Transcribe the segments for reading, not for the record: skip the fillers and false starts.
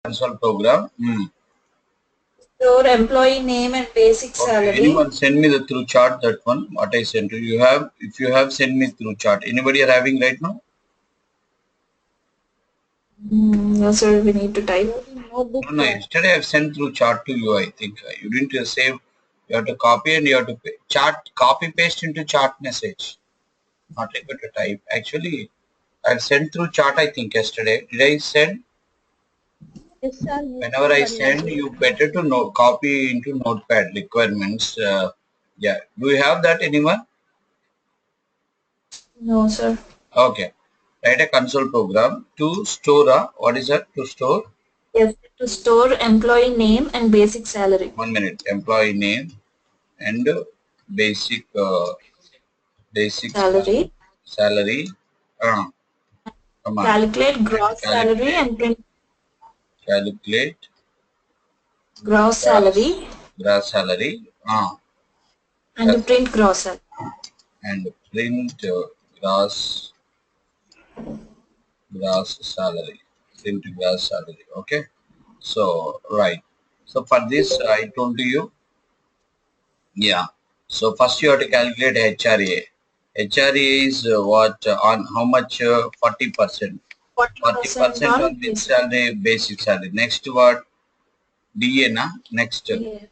console program. Store employee name and basic salary. Okay, anyone send me the through chart, that one, what I sent to you. Have, if you have, send me through chart. Anybody are having right now? No, sir, we need to type. No, yesterday I've sent through chart to you, I think. You didn't save, you have to copy and you have to chart, copy paste into chart message. Not able to type. Actually, I've sent through chart, I think, yesterday. Did I send? Yes, sir. Whenever I send, you better to know, copy into notepad requirements. Yeah. Do you have that, anyone? No, sir. Okay. Write a console program to store what is that? To store? Yes, to store employee name and basic salary. 1 minute. Employee name and basic Salary. salary. Come on. Calculate gross salary and print Calculate gross salary gross salary. and print gross salary. And print gross salary. Print gross salary. Okay. So right. So for this I told you. Yeah. So first you have to calculate HRA. HRA is what on how much? 40%. 40% on which salary? Basic salary. Next what? DA na? Next. DA.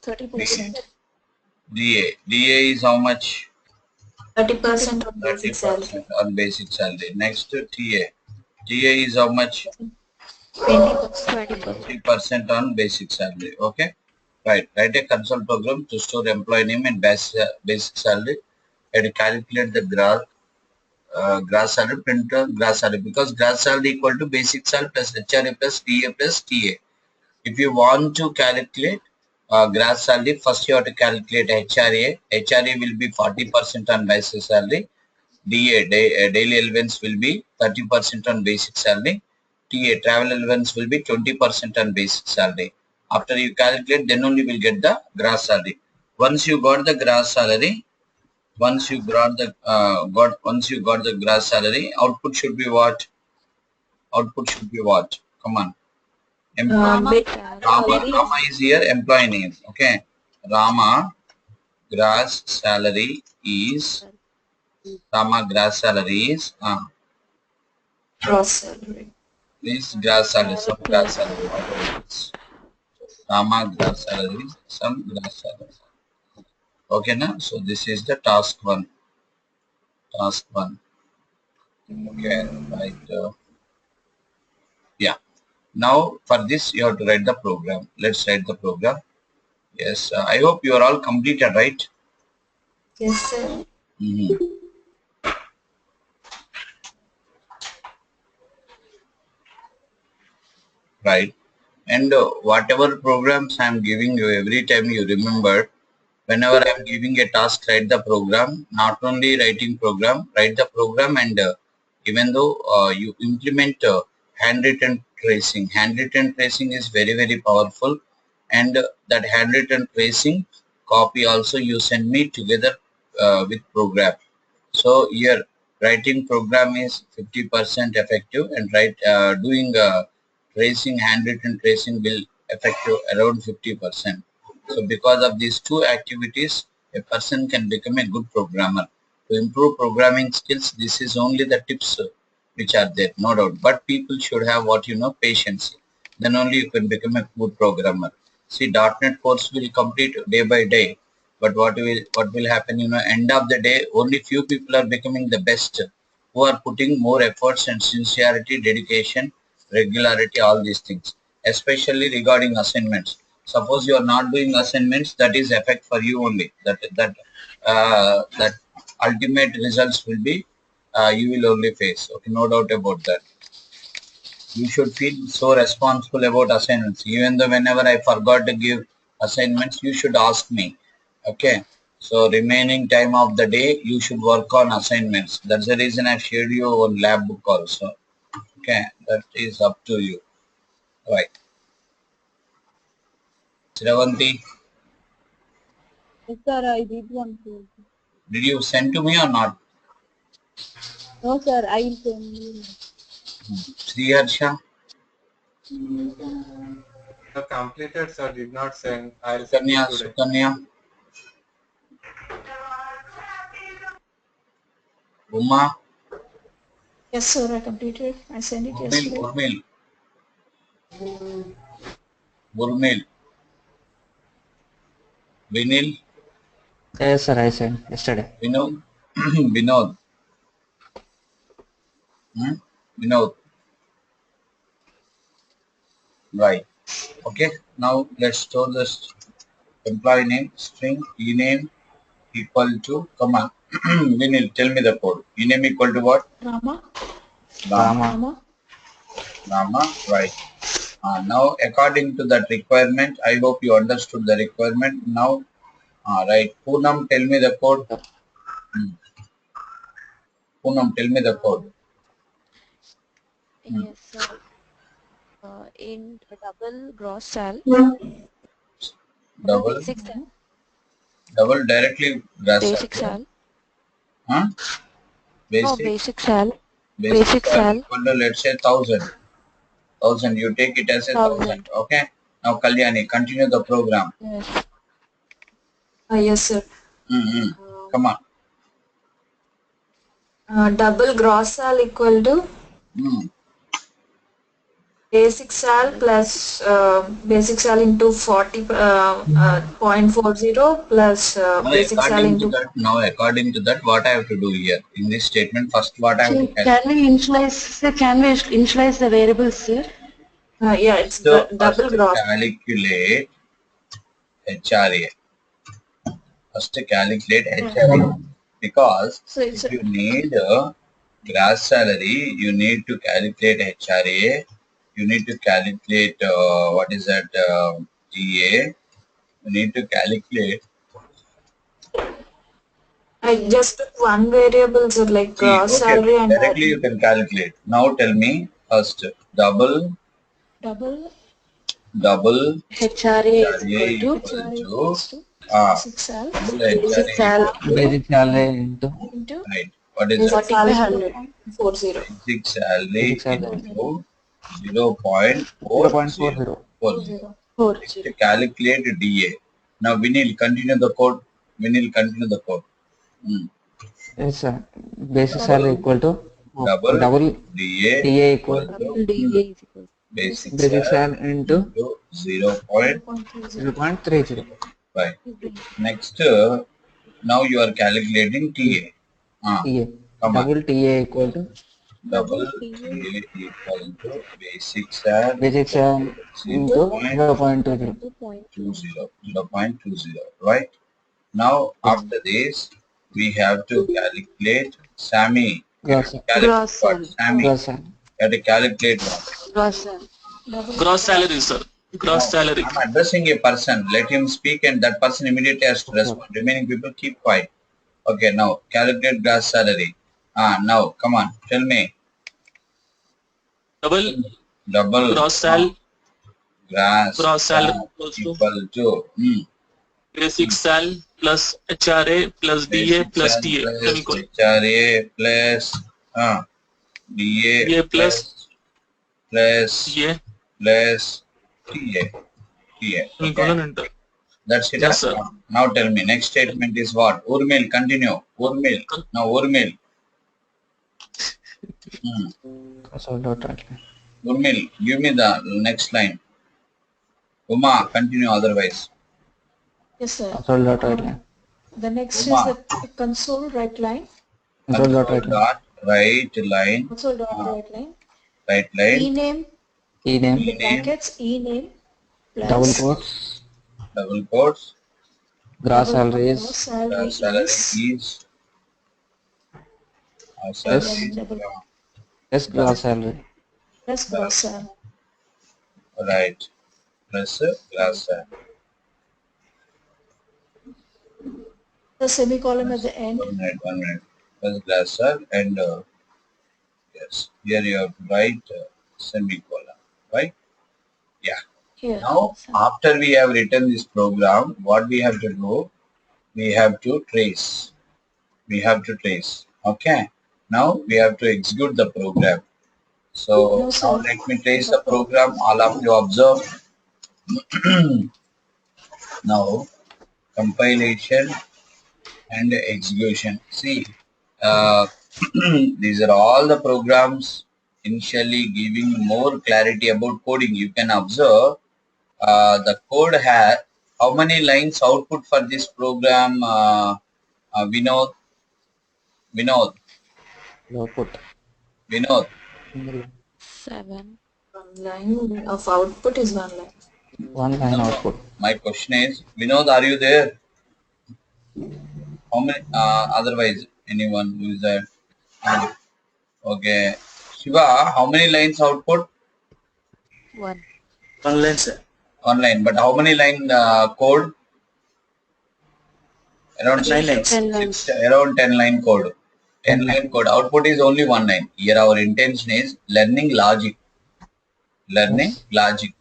30%. DA is how much? 30% on basic 30% salary. on basic salary. Next TA. TA is how much? 20%. on basic salary. Okay. Right. Write a console program to store employee name and basic salary and calculate the gross salary, print gross salary, because gross salary equal to basic salary plus HRA plus DA plus TA. If you want to calculate gross salary, first you have to calculate HRA. HRA will be 40% on basic salary. DA, daily allowance will be 30% on basic salary. TA, travel allowance will be 20% on basic salary. After you calculate, then only will get the gross salary. Once you got the gross salary, once you got the gross salary, output should be what? Output should be what? Come on. Employee. Rama is here, employee name. Okay. Rama gross salary is gross salary. This gross salary, some gross salary, whatever it is. Gross salary, some gross salary. Okay, na? So this is the task one. Task one. Okay, right. Yeah. Now for this you have to write the program. Let's write the program. Yes, I hope you are all completed, right? Yes, sir. Right. And whatever programs I am giving you, every time you remember, whenever I am giving a task, write the program. Not only writing program, write the program, and even though you implement handwritten tracing. Handwritten tracing is very, very powerful, and that handwritten tracing copy also you send me together with program. So here writing program is 50% effective, and doing tracing, handwritten tracing will effective around 50%. So because of these two activities, a person can become a good programmer. To improve programming skills, this is only the tips which are there, no doubt. But people should have what you know, patience. Then only you can become a good programmer. See, .NET course will complete day by day. But what will happen, you know, end of the day, only few people are becoming the best, who are putting more efforts and sincerity, dedication, regularity, all these things, especially regarding assignments. Suppose you are not doing assignments, that is effect for you only. That ultimate results will be you will only face. Okay, no doubt about that. You should feel so responsible about assignments. Even though whenever I forgot to give assignments, you should ask me. Okay. So remaining time of the day, you should work on assignments. That's the reason I've shared you on lab book also. Okay, that is up to you. Right. Shravanti, Yes, sir, I did want to. did you send to me or not? No, sir, I will send you. Sriharsha, The completed sir did not send. I'll send Sukanya, it today. Sukanya, Uma, Yes, sir, I completed. I sent it Urmil, yesterday. Urmil, Urmil, Vinil, Yes, sir, I sent yesterday. Vinod, Vinod, hmm? Vinod, right. Okay, now let's store this employee name, string, ename equal to, come on, Vinil, tell me the code. Ename equal to what? Rama. Rama, Rama. Rama. Rama, right. Now, according to that requirement, I hope you understood the requirement. Now, right. Poonam, tell me the code. Hmm. Poonam, tell me the code. Hmm. Yes, sir. In double gross sal, Double, basic sal, double directly grass basic salary. sal, Huh? no, Basic, basic sal, basic basic salary sal, equal to, let's say, 1000. 1000, you take it as a 1000. 1000. Okay. Now, Kalyani, continue the program. Yes. Yes, sir. Hmm. Um, Come on. Double gross sal equal to Hmm. basic sal plus basic sal into 40.40 plus basic sal into. Now according to that, what I have to do here in this statement? First, what I have to Can we initialize, sir, can we initialize the variables, sir? Yeah, it's first double gross. calculate HRA. First calculate HRA because So it's if you need gross salary, you need to calculate HRA. You need to calculate what is that GA. You need to calculate. I just took one variable, so like See, gross okay, salary and directly you can calculate. Now tell me first double double double HRA is HRA equal to equal HRA to equals to uh, basic sal double basic HRA sal equal to Basic salary into into right. What is that? basic sal 100. 40. Basic salary basic salary into 0.40. 0.40. 40. 40. Next calculate DA. Now Vinil continue the code. Vinil continue the code. Hmm. Yes, sir. Basic salary Double equal to double double DA TA equal equal to Double hmm, DA is equal. basic basic sal salary into into 0.5. 0.30. 0.30. Next, now you are calculating TA. TA. Come on. Double TA equal to Double Double DA TA equal to basic sal basic salary into into 0.20. 0.20. 0.20, right? Now, Yes. after this, we have to calculate SAMI. You have Gross to calculate Gross what? salary. SAMI. gross salary. You have to calculate what? Gross salary. Gross salary, sir. Gross Now, salary. I'm addressing a person. Let him speak and that person immediately has to Okay. respond. Remaining people keep quiet. Okay, now calculate gross salary. Now, come on, tell me. Double Double gross sal gross gross salary equals to equal to basic sal plus HRA plus DA basic plus sal TA plus semicolon. HRA plus DA DA plus plus TA TA. TA. Okay, semicolon enter. that's it. Yes, sir. Now tell me, next statement is what? Urmil, continue. Urmil. Now Urmil. So dot right. Urmil, give me the next line. Uma, continue otherwise. Yes, sir. So dot right line. The next is Uma, the console right line. Console dot control right line. dot right line, Console dot uh, right line. right line, Ename E name, in the ename, brackets ename double plus quotes, double quotes, gross double salary gross is salary salary is is, and salary then yes, is, double yes gross salary. plus gross salary. right, plus glass salary. The semicolon at Plus, the end. 1 minute, plus glass salary and yes, here you have to write semicolon, right? Yeah. Here. Now, after we have written this program, what we have to do? We have to trace. We have to trace. Okay. Now we have to execute the program. So No, now sir. let me trace the program. All of you observe. Now compilation and execution. See, uh, these are all the programs initially giving more clarity about coding. You can observe the code has how many lines output for this program, Vinod, Vinod, Output. Vinod. Single line. 7. One line of output is one line. One line No, no. output. My question is, Vinod, are you there? How many? Otherwise, anyone who is there? Okay. Shiva, how many lines output? 1. One line, sir. Online, but how many line code? Around 9 lines. around 10 line code. 10 10 line. line code. Output is only one line. Here our intention is learning logic. Learning Yes. logic.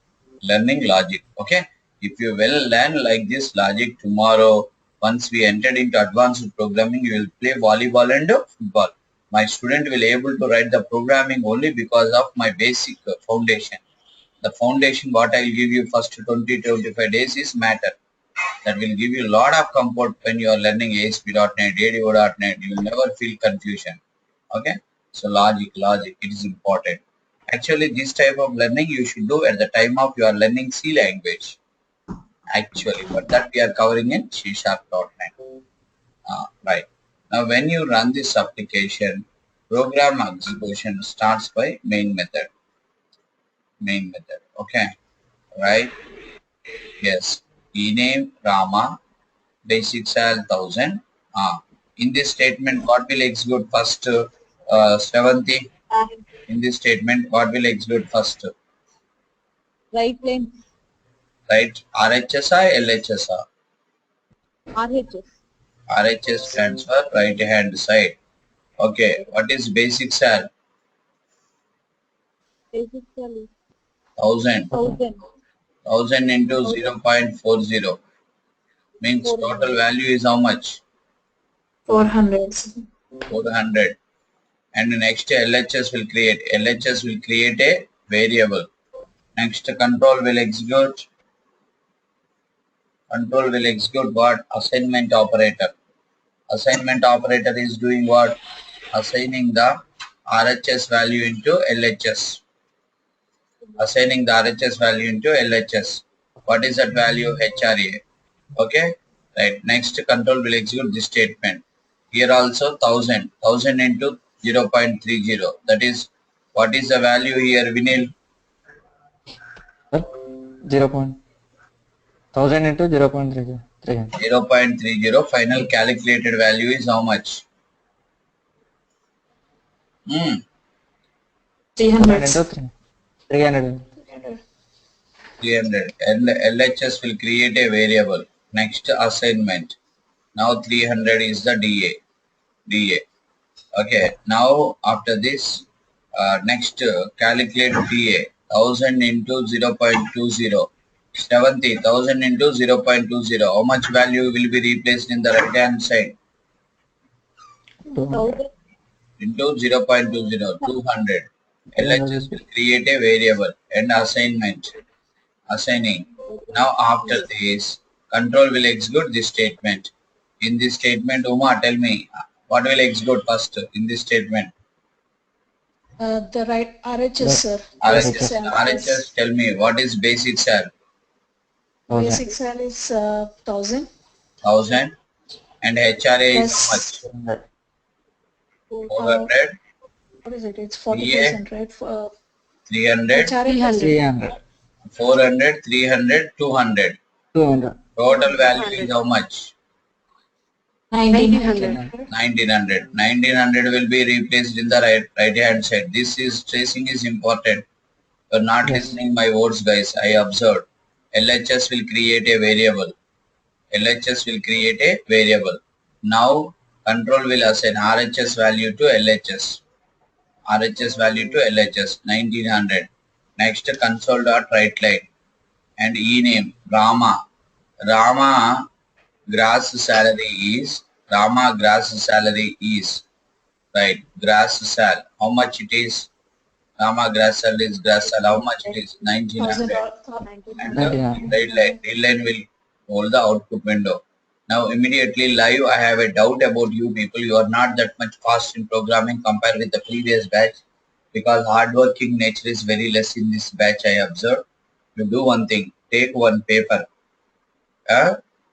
Learning logic. Okay. If you will learn like this logic tomorrow, once we entered into advanced programming, you will play volleyball and football. My student will able to write the programming only because of my basic foundation. The foundation what I will give you first 20-25 days is matter. That will give you a lot of comfort when you are learning ASP.NET, ADO.NET. You will never feel confusion. Okay. So logic, it is important. Actually, this type of learning you should do at the time of you are learning C language. Actually, but that we are covering in C#.NET. Right. Now, when you run this application, program execution starts by main method. Main method. Okay. Right. Yes. Ename Rama basic sal 1000. In this statement, what will execute first? Seventy. In this statement, what will execute first? Right lane. Right? RHS or LHS? RHS. RHS stands for right hand side. Okay. What is basic sal? Basic cell 1000. 1000. 1000 into 0.40 means total 400. value is how much? 400. 400. And next LHS will create. LHS will create a variable. Next control will execute. Control will execute what? Assignment operator. Assignment operator is doing what? Assigning the RHS value into LHS. Assigning the RHS value into LHS. What is that value? HRA. Okay. Right. Next control will execute this statement. Here also 1000. 1000 into 0.30. That is, what is the value here, Vinil? Sir, 0. 1000 into 0.30. 0.30. Final calculated value is how much? 300. 1000 into 3. 300. 300. And LHS will create a variable. Next assignment. Now 300 is the DA. DA. Okay. Now after this, next calculate DA. 1000 into 0.20. 70,000 into 0.20. How much value will be replaced in the right hand side? 1000. Into 0.20. 200. 300 LHS will create a variable and assignment. Assigning. Now after this, control will execute this statement. In this statement, Uma, tell me, what will execute first in this statement? The right RHS, The sir. Basic RHS. cell RHS, tell me, what is basic cell? 1000. Basic cell is 1000 1000. And HRA is how much? plus 400. 400. what is it? It's DA 40%, right? 300. HRA plus 300. 400. 300. 200. 200. Total value is how much? 1900. 1900. 1900 will be replaced in the right hand side. This is tracing is important. You're not Yes. listening my words, guys. I observed. LHS will create a variable. LHS will create a variable. Now control will assign RHS value to LHS. RHS value to LHS 1900. Next console dot write line and ename Rama. Rama gross salary is right. Gross sal. How much it is? Rama grass cell is grass cell. How much it is? 1900. And the 1900. read line will hold the output window. Now immediately live, I have a doubt about you people. You are not that much fast in programming compared with the previous batch because hardworking nature is very less in this batch I observed. You do one thing, take one paper,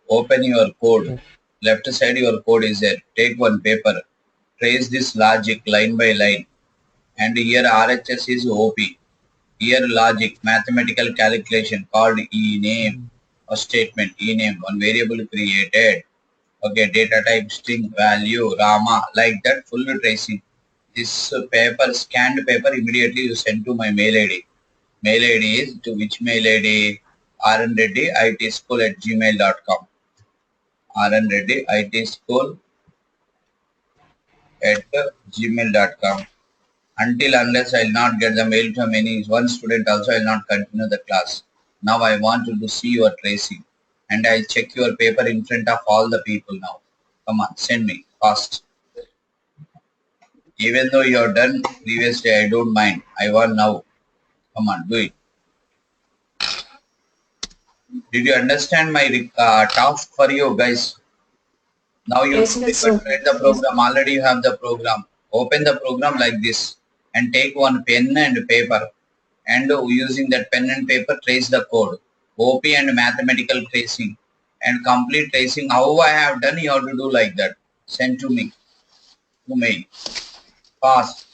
open your code. Left side your code is there. Take one paper, trace this logic line by line. And here RHS is OP. Here logic, mathematical calculation called ename or statement, ename, one variable created. Okay, data type, string, value, Rama, like that, full tracing. This paper, scanned paper, immediately you send to my mail ID. Mail ID is to which mail ID? Reddy IT School at gmail.com. Reddy IT School at gmail.com. Until unless I will not get the mail from any one student also I will not continue the class. Now I want you to see your tracing and I'll check your paper in front of all the people now. Come on, send me fast. Even though you have done previously, I don't mind. I want now. Come on, do it. Did you understand my task for you guys? Now you Yes, don't yes, even sir. write the program. Already you have the program. Open the program like this and take one pen and paper and using that pen and paper trace the code. OP and mathematical tracing and complete tracing. How I have done, you have to do like that. Send to me. To mail. Fast.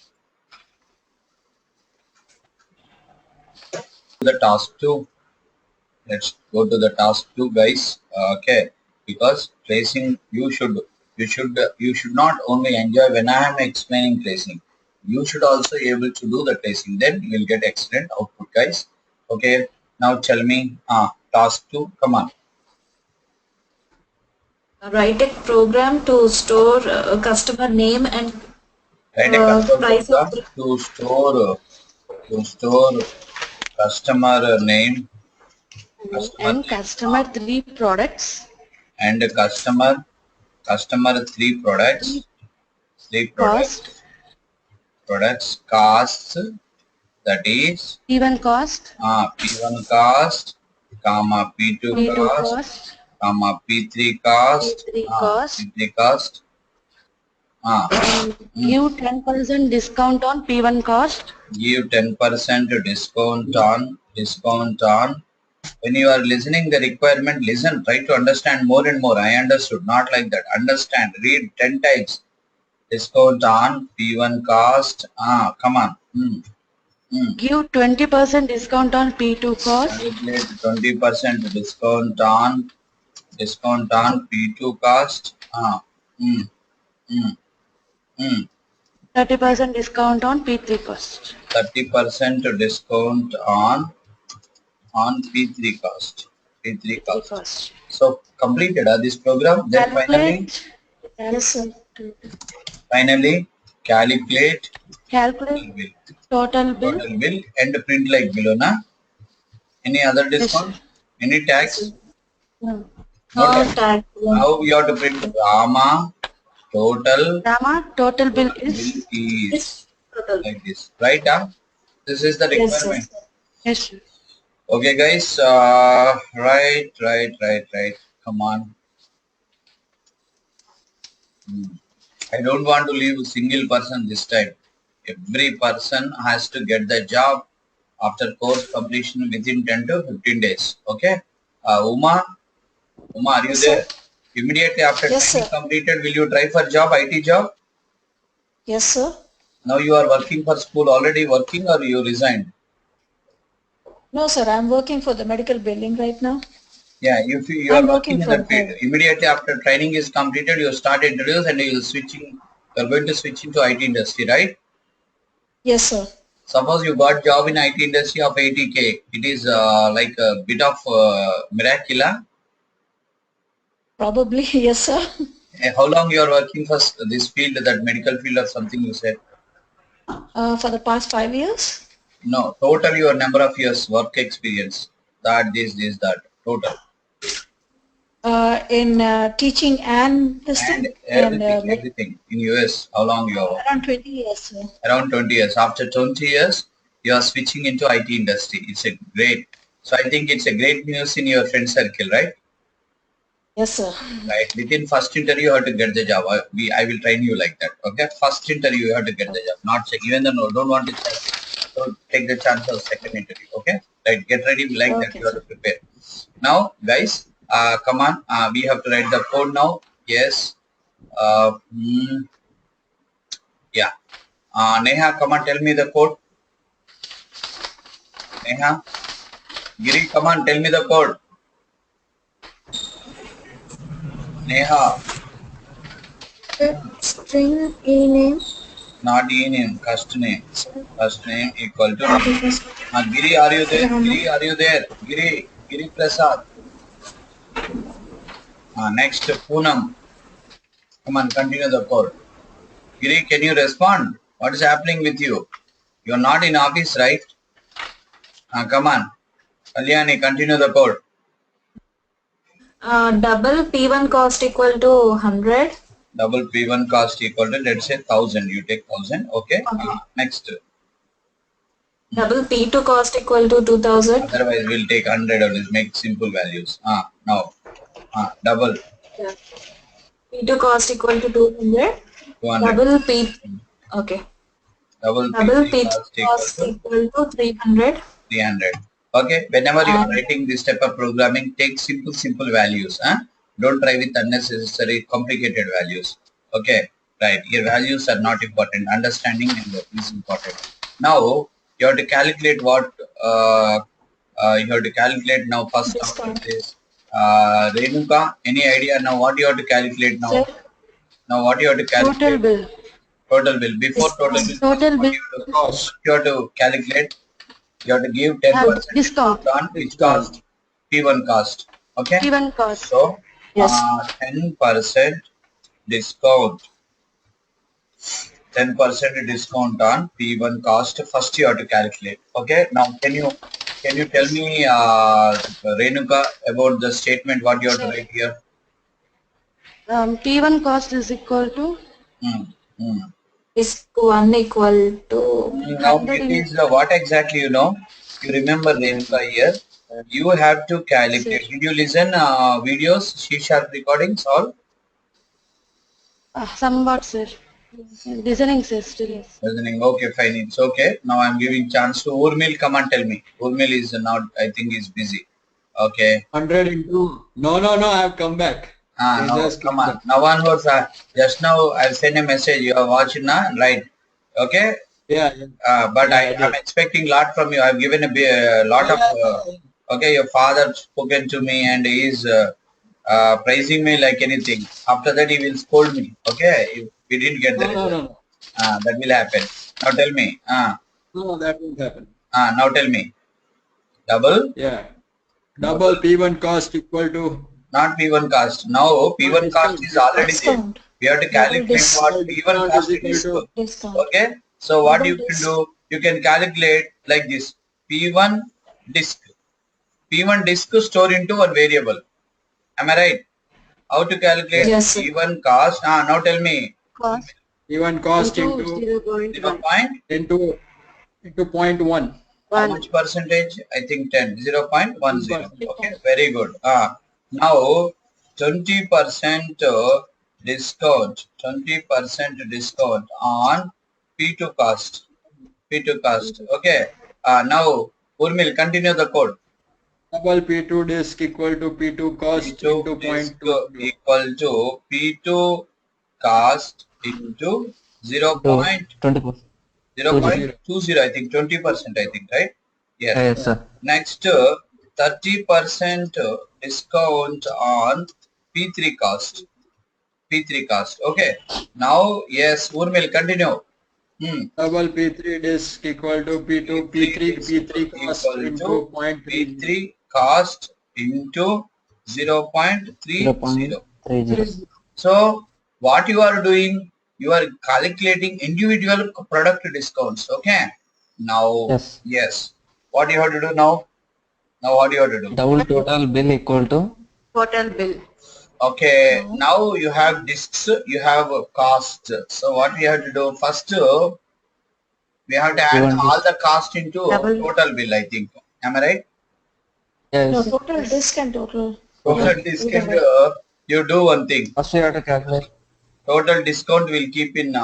The task 2. Let's go to the task 2, guys. Okay, because tracing you should not only enjoy when I am explaining tracing, you should also be able to do the tracing, then you will get excellent output, guys. Okay, now tell me, task 2, come on. Write a program to store customer name and Write a custom price of program to store customer name, customer And name, customer three products. and customer three Cost. products costs, that is Even cost. P1 cost, comma P2 P2 cost, cost. comma P3 cost, P3 cost. P3 cost, And give 10% discount on P1 cost. give 10% discount on. When you are listening the requirement, listen, try to understand more and more. I understood, not like that. Understand, read 10 times. Discount on P1 cost. Come on. Give 20% discount on P2 cost. Calculate 20% discount on P2 cost. Mm, mm, mm. 30% discount on P3 cost. 30% discount on P3 cost. P3 P3 cost. cost. So completed this program. Then finally Yes, sir. calculate Calculate bill. total bill. Total bill and print like below. Na? Any other Yes, sir. discount? Any tax? No. No no tax. tag. Now you have to print Rama total Rama, total bill bill is. is Total. like this. Right? This is the Yes, sir. requirement. Yes, sir. Okay, guys. Right. Come on. I don't want to leave a single person this time. Every person has to get the job after course completion within 10 to 15 days. Okay. Uma, are you Yes, there? sir. Immediately after Yes, training sir. completed, will you try for job, IT job? Yes, sir. Now you are working for school, already working, or you resigned? No, sir. I'm working for the medical billing right now. Yeah, if you are I'm working working in from that field, home. immediately after training is completed, you start interviews and you are going to switch into IT industry, right? Yes, sir. Suppose you got job in IT industry of 80K, it is like a bit of miracle. Probably. Yes, sir. How long you are working for this field, that medical field or something you said? For the past 5 years. No, total your number of years work experience. That, this, that, total. In teaching and this And thing and everything in US, how long you have? around 20 years, sir. Around 20 years. After 20 years, you are switching into IT industry. It's a great. So I think it's a great news in your friend circle, right? Yes, sir. Right. Within first interview, you have to get the job. I will train you like that. Okay. First interview, you have to get the job. Not even though no, don't want to so take the chance of second interview. Okay. Right. Get ready like that. Okay, You have sir. to prepare. Now, guys, come on. We have to write the code now. Yes. Yeah. Neha, come on. Tell me the code. Neha. Giri, come on. Tell me the code. Neha. String e name. Not e name. Cast name. First name equal to name. Giri, are you there? Giri, are you there? Giri Prasad. Next, Poonam. Come on, continue the code. Giri, can you respond? What is happening with you? You're not in office, right? Come on. Kalyani, continue the code. Double P1 cost equal to 100. Double P1 cost equal to, let's say, 1000. You take 1000. Okay. Okay. Next. Double P2 cost equal to 2000. Otherwise, we'll take 100 or just make simple values. Now. Double Yeah. P2 cost equal to 200. 200. Double P. Okay. Double Double P3 P3 cost equal to 300. 300. Okay, whenever you are And writing this type of programming, take simple values. Don't try with unnecessary complicated values. Okay, right. Your values are not important. Understanding and work is important. Now you have to calculate what you have to calculate now. First after discount. this, Renuka, any idea now what you have to calculate now? Sir, Now what you have to total calculate? bill. Total bill. Before total bill, Total what bill you have to calculate? You have to give 10% have discount. on which cost? P1 cost. Okay. P1 cost. So, Yes. 10% discount. 10% discount on P1 cost. First, you have to calculate. Okay. Now, can you tell me, Renuka, about the statement? What you have to Sir, write here? P1 cost is equal to Hmm. Hmm. Is 1 equal to Now 100 it in is what exactly you know. You remember Renuka here. You have to sir. calculate. Did you listen videos, C# recordings, all? Somewhat, sir. Listening, sir, still. Listening. Okay, fine. It's okay. Now I'm giving chance to Urmil. Come and tell me. Urmil is not. I think he's busy. Okay. 100 into. No, I have come back. They Now just come came on. back. Now one was just now. I'll send a message. You are watching now, right? Okay. Yeah, But yeah, I I'm did. expecting lot from you. I've given a lot of. Yeah. Okay, your father spoken to me and he is praising me like anything. After that, he will scold me. Okay, if we didn't get the result. No. That will happen. Now tell me. No, that won't happen. Now tell me. Double. Yeah. Double P1 cost equal to. Not P1 cost. Now P1 cost is already there. discount? We have to calculate what P1 Discount cost is is. equal to. Discount. Okay. So what Double you can disc. do, you can calculate like this. P1 disk. P1 disk store into one variable. Am I right? How to calculate Yes, sir. P1 cost? Now tell me. Cost P1 cost into into 0.1. 0 point. into 0.1. How much percentage? I think 10. 0.10. 2%. Okay. Very good. Now 20% discount. 20% discount on P2 cost. P2 cost. Okay. Now Urmil, continue the code. Double P2 disk equal to P2 cost P2 into disk 0.20. equal to P2 cost into 0. To 20%. 0.20, I think 20%, I think, right? Yes. Yes, sir. Next, 30% discount on P3 cost. P3 cost. Okay. Now, yes, Urmil, continue. Double P3 disk equal to P2 P3 cost equal into to 0.30. P3 cost into 0.30. 0.30. So what you are doing, you are calculating individual product discounts. Okay. Now, Yes. what you have to do now? Now what you have to do? Double total bill equal to Total bill. Okay. Now you have discs, you have cost. So what we have to do first, We have to add P1 all disk. the cost into Double. total bill, I think. Am I right? No, Yes. total disk and total. Total Yeah, discount, either way. you do one thing. First you have to calculate. Total discount will keep in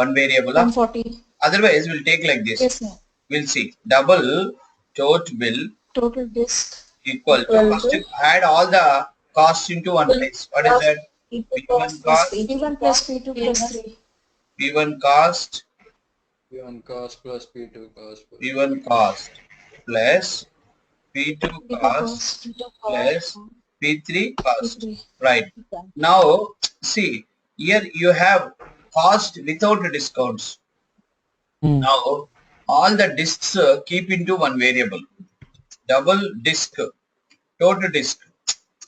one variable. 140. Otherwise, we'll take like this. Yes, ma'am. We'll see. Double total bill Total disk equal to, equal first to add all the costs into one place. What is that? P1 cost, P1 plus P2 plus 3. P1 cost, P1 cost plus P2 cost. P1 cost plus P2 P2 cost cost plus P3 cost. P3. Right. Now, see, here you have cost without discounts. Hmm. Now, all the disks keep into one variable. Double disk, total disk.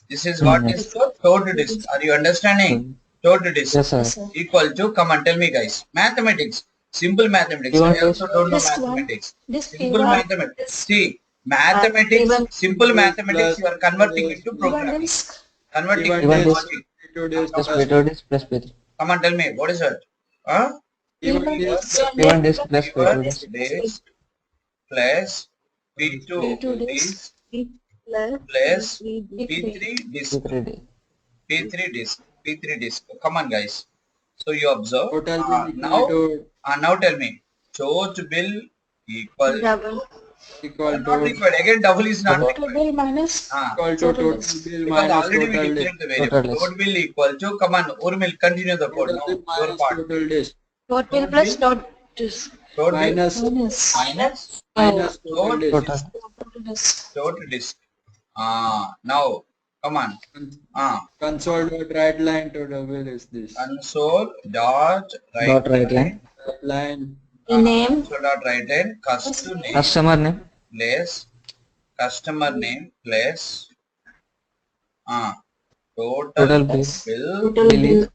This is what Yes. is total disk. Are you understanding? Total disk Yes, sir. Yes, sir. equal to, come on, tell me guys. Mathematics. Simple mathematics. P1 I also don't know Disk 1. mathematics. Disk Simple P1 mathematics. is See, mathematics, P1 simple Disk mathematics plus you are converting disk. into P1 programming. disk. Converting P1 into P1 disk, disk logic. P2 disk plus plus P2 disk plus P3. Come on, tell me, what is it? Huh? P1 P1 disk disk and P1 disk disk plus plus P2 P1 disk. disk plus plus P2 P2 disk disk plus P3. P3 disk. P3 disk. P3 disk. P3 disk. Come on, guys. So you observe. total bill equal Now, to now tell me. Total bill equal. Double. equal Not to required. Again, double is not Total required. bill minus equal to total total disk. bill Because minus already we total disk. declared the variable. Total disk. Total bill equal to. Come on, Urmil, continue the code. Total Now, bill your minus part. total disk. Total Total plus bill. dot disk. Total bill Minus minus minus total disk. Total. Total disk. total disk. Now, come on. Console dot write line total bill is this. Console dot Dot right line. Write line Name console dot write line customer name Customer name. place customer name place total Total bill. bill total bill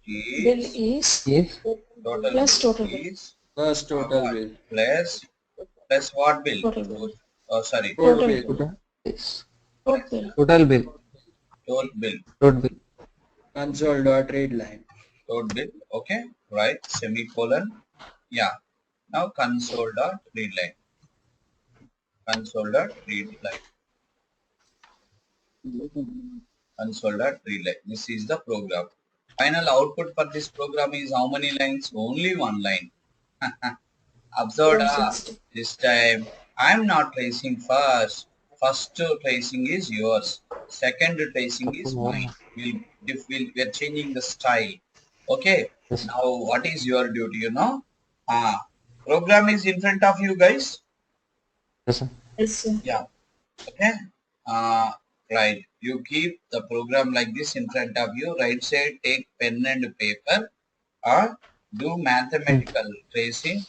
is is total plus bill total bill. is plus total what? bill. Plus what bill? Total bill. Oh, sorry. Code Total bill. bill. Total disk. Total bill. Total bill. Total bill. Total bill. Console dot read line. Total bill. Okay. Right. Semicolon. Yeah. Now console dot read line. Console dot read line. Console dot read line. This is the program. Final output for this program is how many lines? Only one line. Observed, 460. this time I'm not tracing first. First tracing is yours. Second tracing is mine. We are changing the style. Okay. Yes. Now what is your duty? You know, program is in front of you guys. Yes, sir. Yes, sir. Yeah. Okay. Right. You keep the program like this in front of you. Right side, take pen and paper. Do mathematical tracing.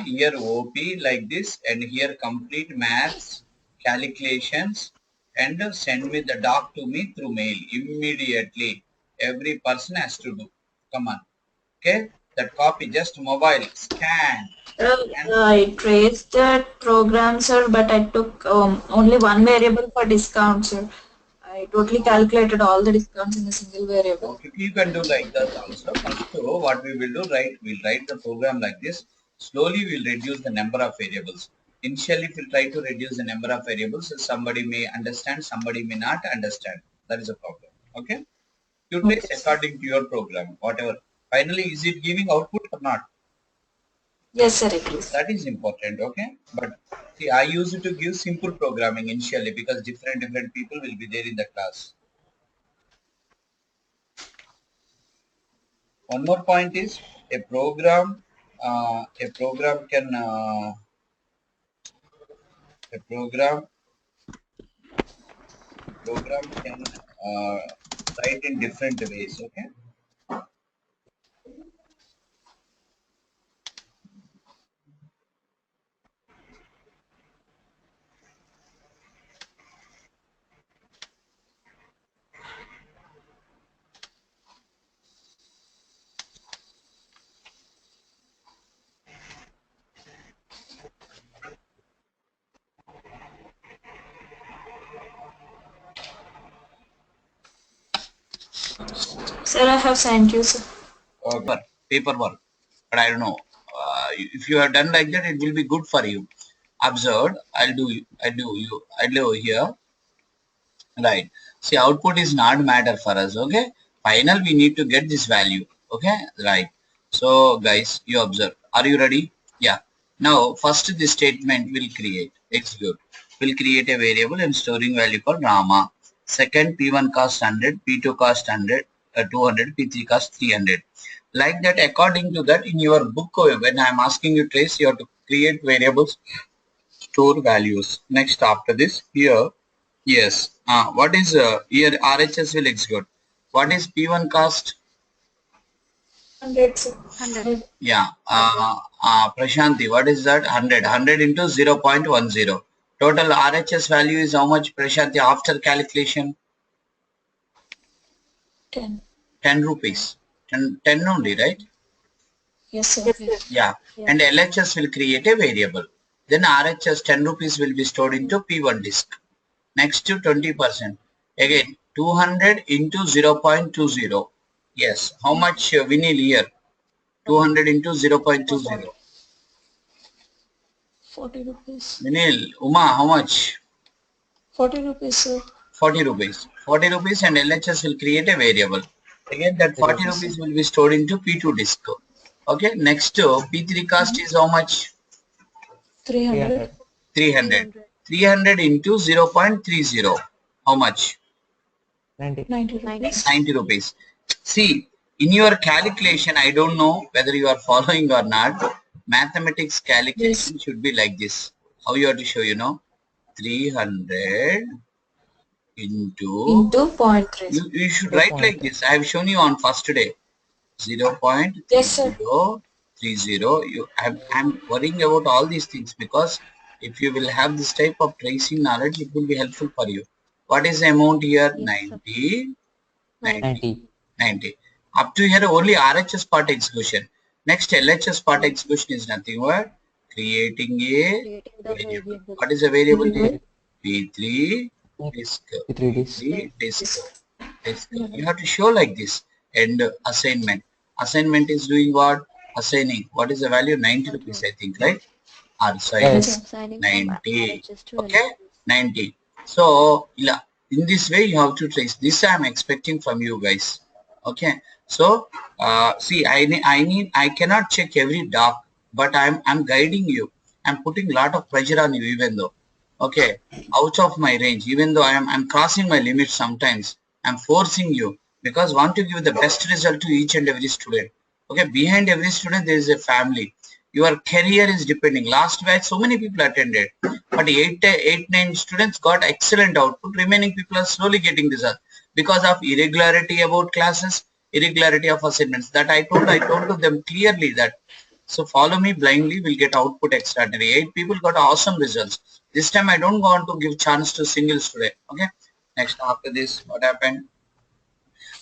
Here OP like this, and here complete maths calculations, and send me the doc to me through mail immediately. Every person has to do. Come on. Okay. That copy, just mobile scan. I traced that program, sir, but I took only one variable for discount, sir. I totally calculated all the discounts in a single variable. Okay, you can do like that also. First, what we will do, we'll write the program like this. Slowly, we'll reduce the number of variables. Initially, if you try to reduce the number of variables, somebody may understand, somebody may not understand. That is a problem. Okay? You trace Okay, according to your program, whatever. Finally, is it giving output or not? yes, sir, it is. That is important. Okay? But see, I used to give simple programming initially because different people will be there in the class. One more point is a program. A program can a program can write in different ways. Okay. Sir, I have sent you, sir. Paperwork, but I don't know. if you have done like that, it will be good for you. Observed. I'll do here. Right. See, output is not matter for us. Okay. Final, we need to get this value. Okay. Right. So, guys, you observe. Are you ready? Yeah. Now, first this statement will create. Execute. Will create a variable and storing value called Rama. Second, P1 cost 100, P2 cost 100, 200, P3 cost 300. Like that, according to that, in your book, when I am asking you trace, you have to create variables, store values. Next, after this, here, yes. What is here RHS will execute? What is P1 cost? 100, sir. 100. Yeah. Prashanti, what is that? 100. 100 into 0.10. Total RHS value is how much, Prashanti, after calculation? 10. 10 rupees. 10 only, right? Yes, sir. Yes. Yeah. And LHS will create a variable. Then RHS 10 rupees will be stored into P1 disk. Next to 20%. Again, 200 into 0.20. Yes. How much we need here? 200 into 0.20. 40 rupees. Vinil, Uma, how much? 40 rupees, sir. 40 rupees. 40 rupees and LHS will create a variable. Again, that 40 rupees will be stored into P2 disk. Okay. Next to P3 cost is how much? 300. 300. 300 into 0.30. How much? 90. 90 rupees. 90 rupees. See, in your calculation, I don't know whether you are following or not. Mathematics calculation should be like this. How you have to show, 300 into 0.3. you should write like this. I have shown you on first day. 0.3030. Yes, sir. I'm worrying about all these things because if you will have this type of tracing knowledge, it will be helpful for you. What is the amount here? Yes, 90. 90. 90. Up to here only RHS part execution. Next LHS part execution is nothing but creating a variable. What is a variable here? P3 disk. P3 disk. You have to show like this. And assignment. Assignment is doing what? Assigning. What is the value? 90 rupees, I think, right? Yes. 90. Okay? 90. So, in this way, you have to trace. This I am expecting from you guys. Okay? So, see, I cannot check every doc, but I'm guiding you. I'm putting a lot of pressure on you, even though. Okay, out of my range, even though I'm crossing my limits sometimes. I'm forcing you because want to give the best result to each and every student. Okay, behind every student there is a family. Your career is depending. Last batch so many people attended, but 9 students got excellent output. Remaining people are slowly getting result because of irregularity about classes, irregularity of assignments. That I told to them clearly that. So follow me blindly, we'll get output extraordinary. 8 people got awesome results. This time I don't want to give chance to single student. Okay. Next, after this, what happened?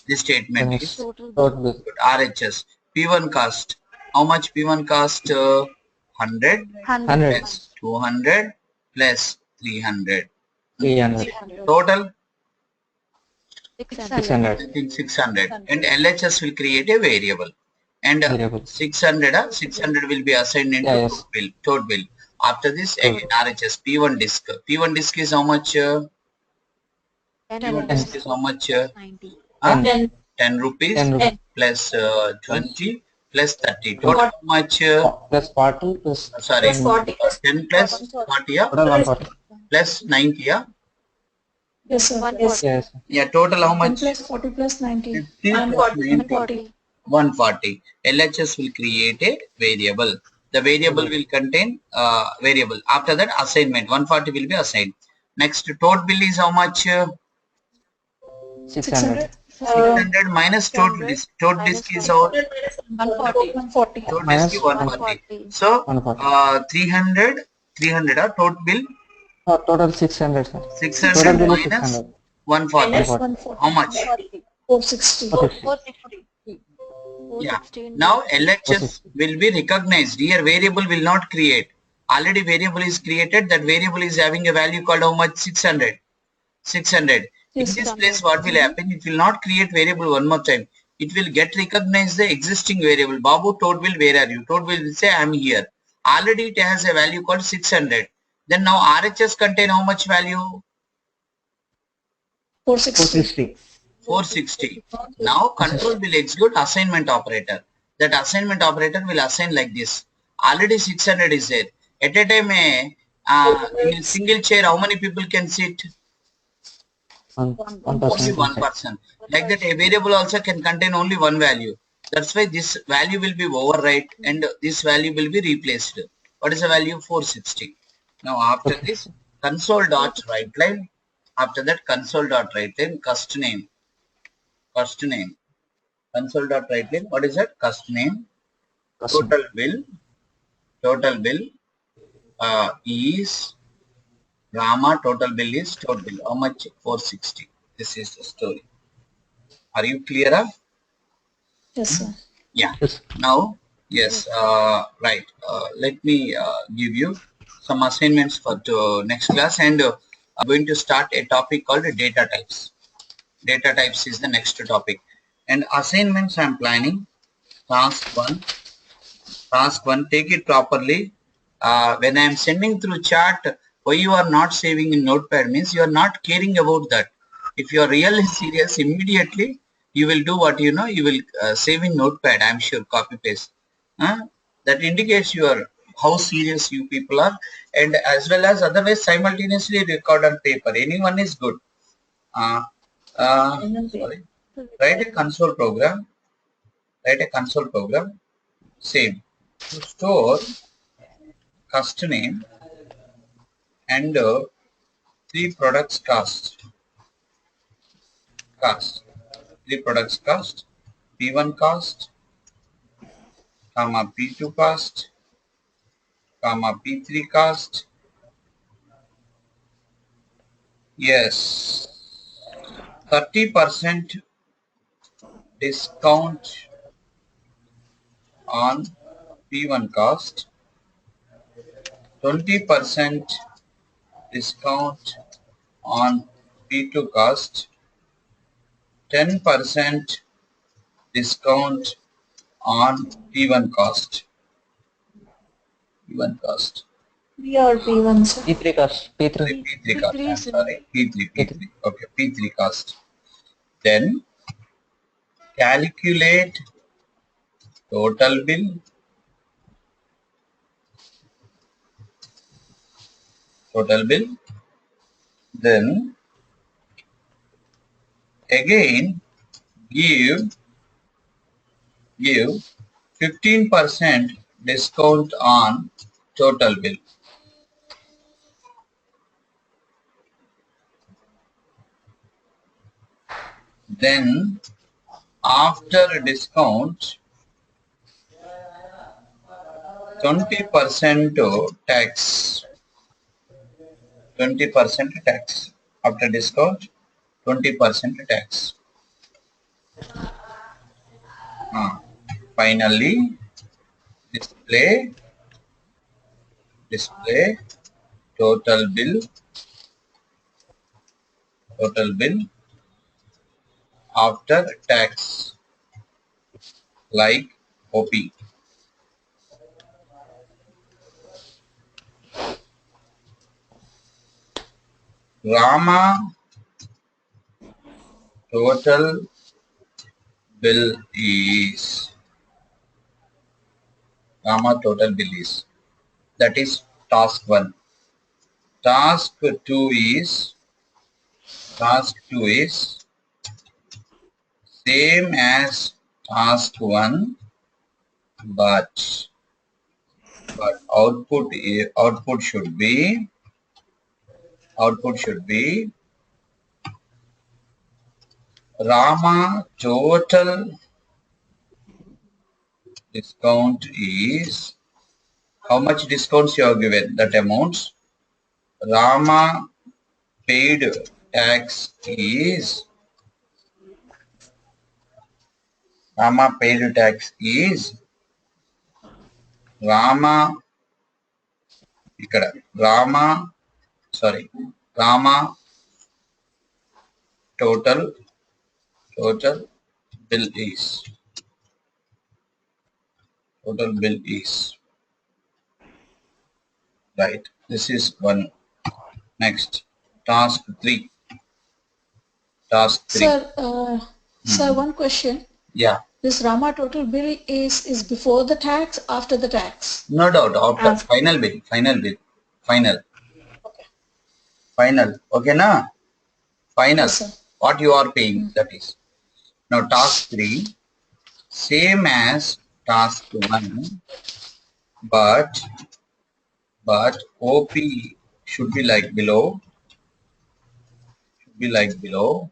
This statement Then is total bill. RHS. P1 cost. How much P1 cost? 100 100. plus 200 plus 300. 300. Total 600. I think 600. And LHS will create a variable. And Variable. 600 will be assigned into Yes. total bill. After this, again RHS P1 disk. P1 disk is how much? P1 disk is how much? 10 rupees 10 rupees. plus 20 plus 30. Total how much? Plus 40 plus Sorry, 40. 10 plus 40, yeah? total 140. Plus 90, yeah? Yes, sir. Yes. Yes. Yeah, total how 10 much? plus 40 plus 90. 50 plus 90. 140. LHS will create a variable. The variable will contain variable. After that, assignment. 140 will be assigned. Next, total bill is how much? 600. 600 minus total disk. Total disk is our 140. total Minus disk is 140. So, 140. 300 total bill No, total 600, sir. 600 Total bill is minus 600. 140. 140. How much? 460. 460. Yeah. Now LHS will be recognized. Here variable will not create. Already variable is created. That variable is having a value called how much? 600. 600. Yes, In this sir. place what will happen? It will not create variable one more time. It will get recognized the existing variable. Babu, total bill, where are you? Total bill will say I am here. already it has a value called 600. Then now RHS contain how much value? 460. 460. Now control will execute assignment operator. That assignment operator will assign like this. Already 600 is there. At a time, in a single chair, how many people can sit? One Only person can one say. person. Like that, a variable also can contain only one value. That's why this value will be overwrite and this value will be replaced. What is the value? 460. Now after this, console dot write line. After that, console dot write line, cust name. Cust name. Console dot write line. What is that? Cust name. Custom. Total bill. Total bill is Rama. Total bill is total. How much? 460. This is the story. Are you clear? Yes, sir. Yeah. Yes. Now, yes, right. Let me give you some assignments for next class, and I'm going to start a topic called data types. Data types is the next topic. And assignments I'm planning. Task 1. Task 1, take it properly. When I'm sending through chat, why you are not saving in notepad means you are not caring about that. If you are really serious, immediately you will do what you know, you will save in notepad, I'm sure, copy paste. That indicates your how serious you people are, and as well as otherwise simultaneously record on paper. Anyone is good. Sorry. Write a console program. Write a console program. Same. To store cost name and three products cost, three products cost, P1 cost, comma P2 cost, comma P3 cost. Yes, 30% discount on P1 cost, 20% discount on P2 cost, 10% discount on P1 cost. P1 cost. P or P1, sir. P3 cost. Sorry, P3. P3 cost. I'm sorry, P3, P3. P3. Okay, P3 cost. Then calculate total bill, total bill. Then again give 15% discount on total bill. Then after discount 20% tax. 20% tax. After discount 20% tax. Finally display total bill after tax like OP. Rama total bill is that is task 1. Task 2 is same as task 1, but output should be Rama total discount is how much discounts you have given, that amounts. Rama paid tax is Rama ఇక్కడ Rama total bill is Right. This is one. Next. Task 3. Task 3. Sir, one question. Yeah. This Rama total bill is before the tax, after the tax? No doubt. After final bill. Final bill. Final. Okay. Final. Okay, na? Final. Yes, sir. What you are paying, that is. Now task 3, same as task 1, but OP should be like below. Should be like below.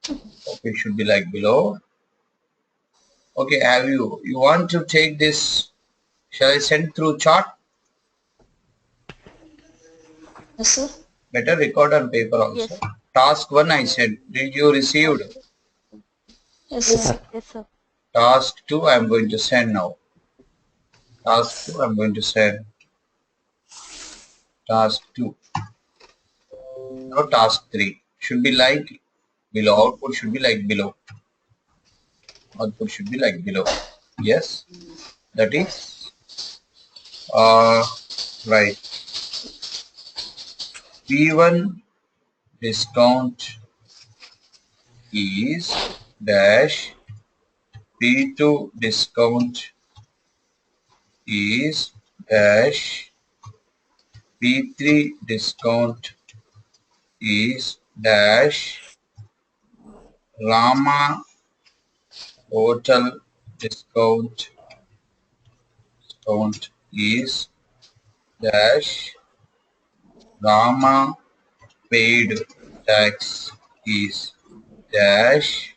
OP should be like below. Okay, have you want to take this? Shall I send through chart? Yes, sir. Better record on paper also. Yes. Task 1 I said. Did you receive? Yes, sir. Yes, sir. Task 2 I am going to send now. Task 2 I am going to send. Task 2. Now task 3 should be like below. Output should be like below. Output should be like below. Yes, that is right. P1 discount is dash. P2 discount is dash. P3 discount is dash. Rama total discount is dash. Rama paid tax is dash.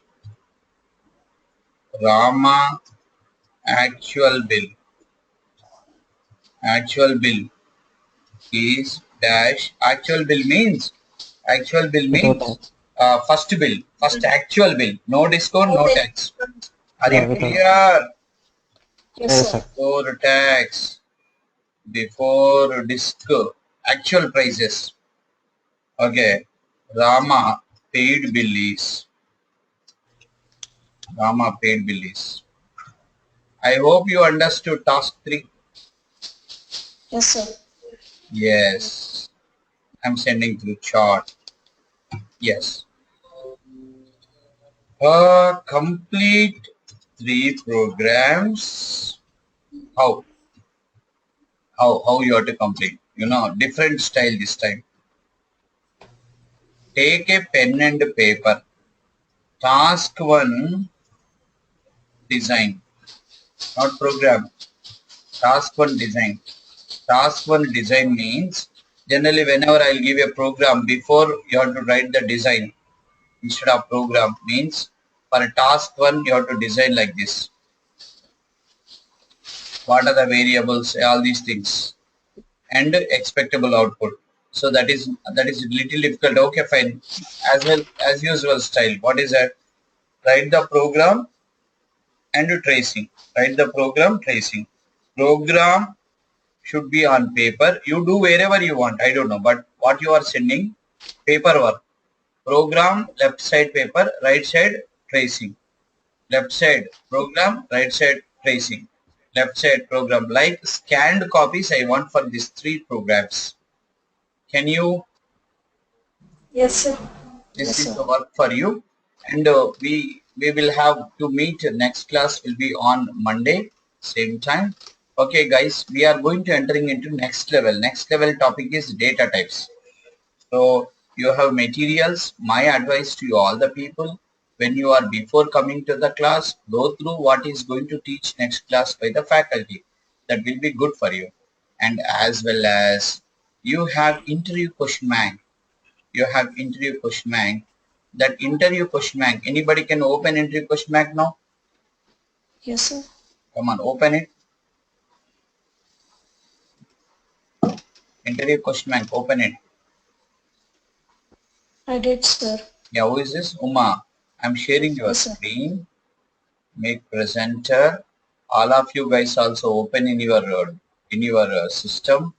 Rama actual bill is dash. Actual bill means Without tax. first actual bill, no discount, no tax. Are Yeah, you without. clear? Yes, Yes, sir. sir. Before disc, actual prices. Okay, Rama paid bill is. I hope you understood task 3. Yes, sir. Yes, I'm sending through chart. Yes. Complete 3 programs. How you have to complete? Different style this time. Take a pen and paper. Task 1 design, not program. Task 1 design. Task 1 design means generally whenever I'll give a program, before you have to write the design instead of program, means for a task 1 you have to design like this. What are the variables, all these things, and expectable output. So that is little difficult. Okay, fine. As usual style. What is that? Write the program and tracing. Write the program, tracing. Program should be on paper. You do wherever you want. I don't know, but what you are sending, paperwork. Program, left side paper, right side tracing. Left side program, right side tracing. Left side program. Like scanned copies I want for these 3 programs. Can you? Yes, sir. This Yes, is sir. the work for you, and we will have to meet. Next class will be on Monday, same time. Okay, guys, we are going to entering into next level. Next level topic is data types. So you have materials. My advice to you all the people, when you are before coming to the class, go through what is going to teach next class by the faculty. That will be good for you, and as well as you have interview question bank. That interview question bank, anybody can open interview question bank now? Yes, sir. Come on, open it. Interview question bank, open it. I did, sir. Yeah, who is this? Uma. I'm sharing your Yes, sir. screen. Make presenter. All of you guys also open in your system.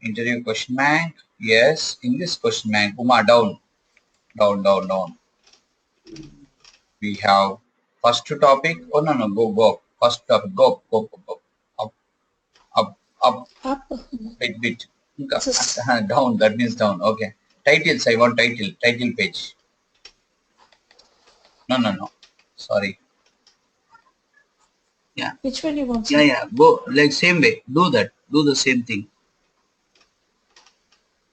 Interview question bank. Yes, in this question bank. Uma, down. We have first topic. Oh no, go. First topic. Go. Up. Up. Up. Bit. This is Down. That means down. Okay. Titles. I want title. Title page. No. Sorry. Yeah. which one you want, Yeah, sir? yeah. Go like same way. Do that. Do the same thing.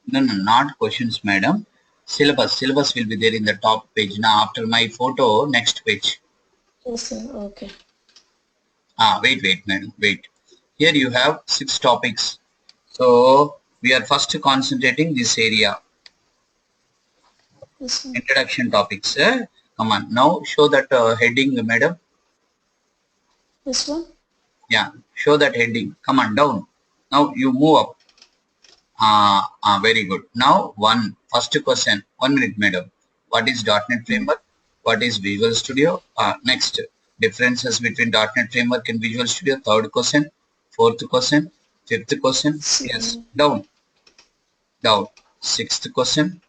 No, not questions, madam. Syllabus. Syllabus will be there in the top page. Now, after my photo, next page. Yes, sir. Okay. Wait, madam. Wait. Here you have 6 topics. So, we are first concentrating this area. Yes, sir. Introduction topics. Come on. Now, show that heading, madam. This one? Yeah. Show that heading. Come on, down. Now, you move up. Very good. Now, first question. 1 minute, madam. What is .NET Framework? What is Visual Studio? Next, differences between .NET Framework and Visual Studio. Third question. Fourth question. Fifth question. Yes. Down. Sixth question.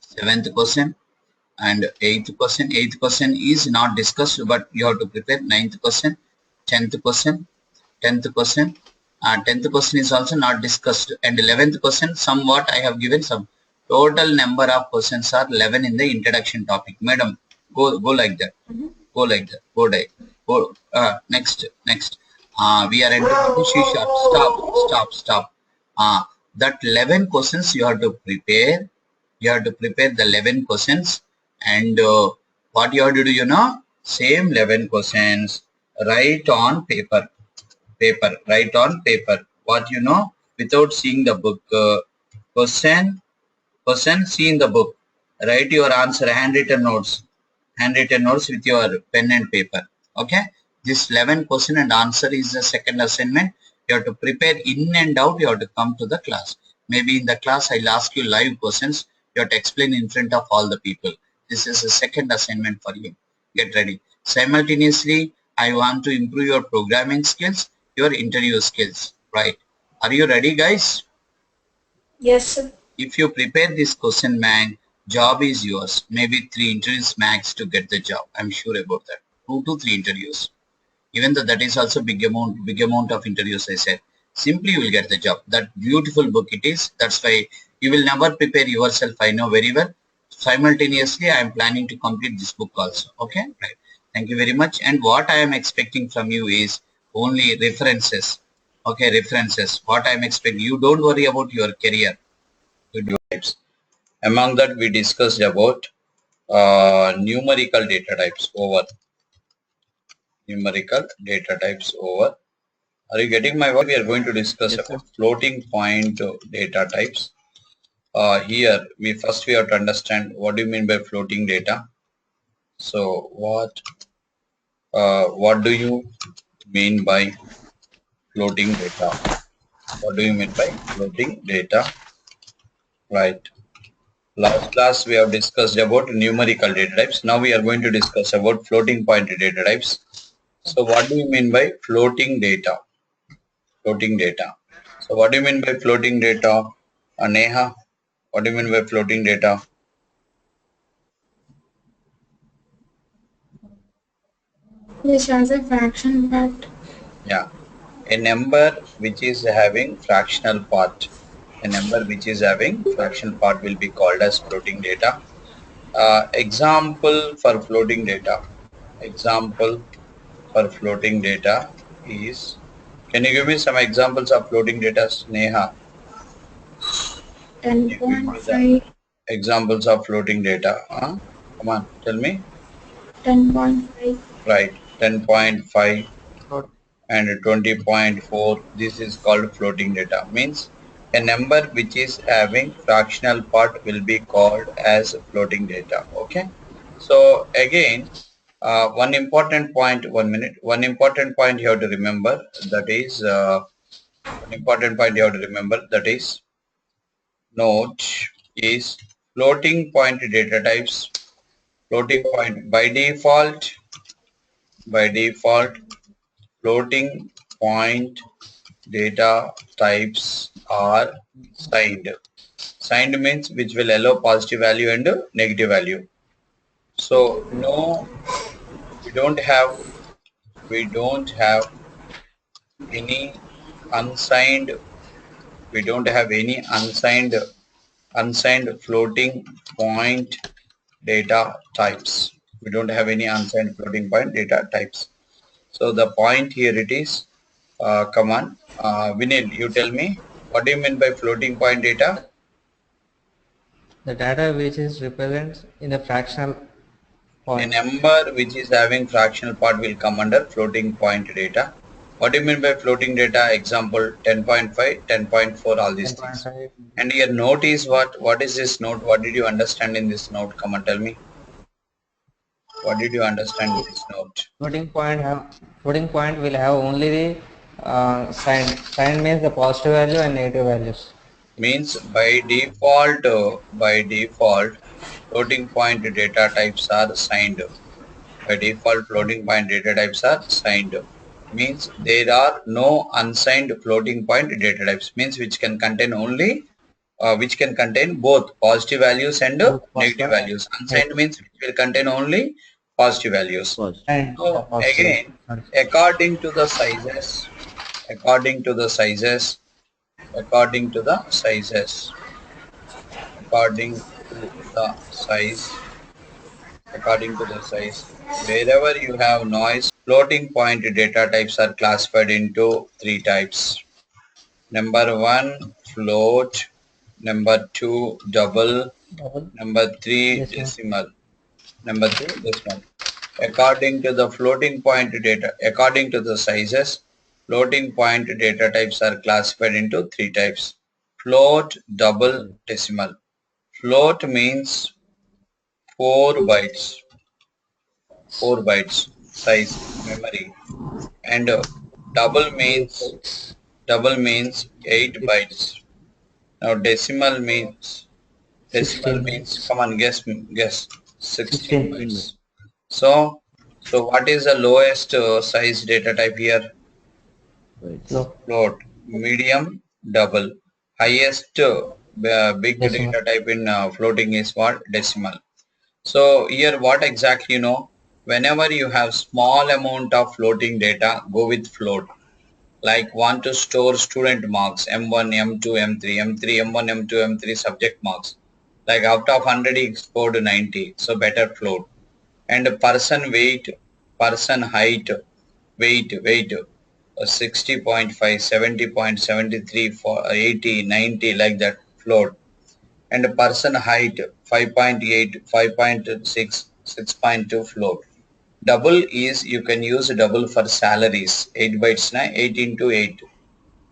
Seventh question. And eighth question. Eighth question is not discussed, but you have to prepare. Ninth question. 10th question. 10th question. 10th question is also not discussed, and 11th question somewhat I have given some. Total number of questions are 11 in the introduction topic. Madam, go like that. Go like that. Go. Next. We are entering the C sharp. Stop. That 11 questions you have to prepare. You have to prepare the 11 questions, and what you have to do, same 11 questions, write on paper. Write on paper what without seeing the book. Question see in the book, write your answer, handwritten notes with your pen and paper. Okay, this 11 question and answer is the second assignment. You have to prepare in and out. You have to come to the class. Maybe in the class I'll ask you live questions. You have to explain in front of all the people. This is the second assignment for you. Get ready. Simultaneously, I want to improve your programming skills, your interview skills. Right? Are you ready, guys? Yes, sir. If you prepare this question, man, job is yours. Maybe 3 interviews max to get the job. I'm sure about that. 2 to 3 interviews. Even though that is also big amount of interviews, I said. Simply you will get the job. That beautiful book it is. That's why you will never prepare yourself. I know very well. Simultaneously, I am planning to complete this book also. Okay, right. Thank you very much. And what I am expecting from you is only references. Okay, references. What I am expecting. You don't worry about your career. Types. Among that, we discussed about numerical data types over. Numerical data types over. Are you getting my word? We are going to discuss about floating point data types. Here, we have to understand what do you mean by floating data. So, what do you mean by floating data? What do you mean by floating data? Right. Last class we have discussed about numerical data types. Now we are going to discuss about floating point data types. So what do you mean by floating data? Floating data. So what do you mean by floating data? Neha, what do you mean by floating data? Which has a fraction part. Yeah. A number which is having fractional part. A number which is having fractional part will be called as floating data. Example for floating data. Example for floating data is, can you give me some examples of floating data, Neha? 10.5. Examples of floating data. Come on, tell me. 10.5. Right, 10.5 and 20.4. This is called floating data. Means a number which is having fractional part will be called as floating data. Okay. So again, one important point. 1 minute. One important point you have to remember. That is note is floating point data types. Floating point by default, floating point data types are signed. Signed means which will allow positive value and negative value. So no, we don't have any unsigned, we don't have any unsigned floating point data types. We don't have any unsigned floating point data types. So the point here it is, come on, Vinil, you tell me, what do you mean by floating point data? The data which is represents in the fractional A point. number which is having fractional part will come under floating point data. What do you mean by floating data? Example 10.5, 10.4, all these things. 10.5. And your note is what? What is this note? What did you understand in this note? Come on, tell me. What did you understand in this note? Floating point will have only the sign. Sign means the positive value and negative values. Means by default, floating point data types are signed. By default, floating point data types are signed. Means there are no unsigned floating point data types. Means which can contain only, which can contain both positive values and Both negative positive and values. Unsigned negative. means it will contain only positive values. And So positive. again, according to the sizes, according to the sizes, according to the sizes, according to the size, according to the size, wherever you have noise, floating point data types are classified into three types. Number one, float. Number two, double. Double Number three, decimal. decimal. Number three, decimal. According to the floating point data, according to the sizes, floating point data types are classified into three types. Float, double, decimal. Float means 4 bytes, 4 bytes size memory, and Eight bytes. double means 8 bytes. Now decimal 16 means, bytes. come on, guess 16 16 bytes. So what is the lowest size data type here? float. Float, medium, double. Highest big Decimal. data type in floating is what? Decimal. So here what exactly you know? Whenever you have small amount of floating data, go with float. Like want to store student marks, M1, M2, M3, M3, M1, M2, M3 subject marks. Like out of 100 he scored 90, so better float. And person weight, person height, weight 60.5, 70.73, for 80, 90, like that, float. And person height 5.8, 5.6, 6.2, float. Double is you can use double for salaries, 8 bytes na, 8 into 8,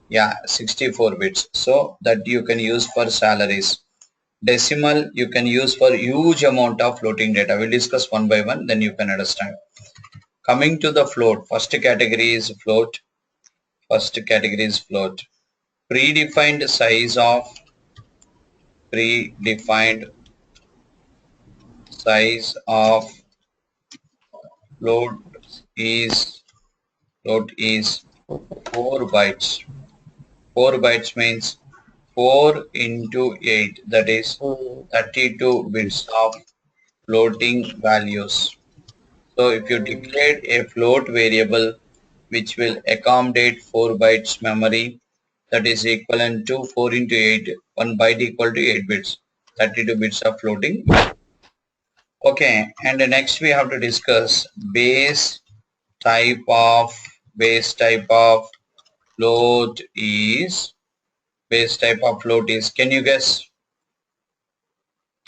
yeah, 64 bits, so that you can use for salaries. Decimal you can use for huge amount of floating data. We'll discuss one by one, then you can understand. Coming to the float, first category is float. First category is float. Predefined size of predefined size of float is float is 4 bytes. 4 bytes means 4 into 8, that is 32 bits of floating values. So if you declare a float variable which will accommodate 4 bytes memory, that is equivalent to 4 into 8, 1 byte equal to 8 bits, 32 bits of floating value. Okay, and next we have to discuss base type of float is, can you guess?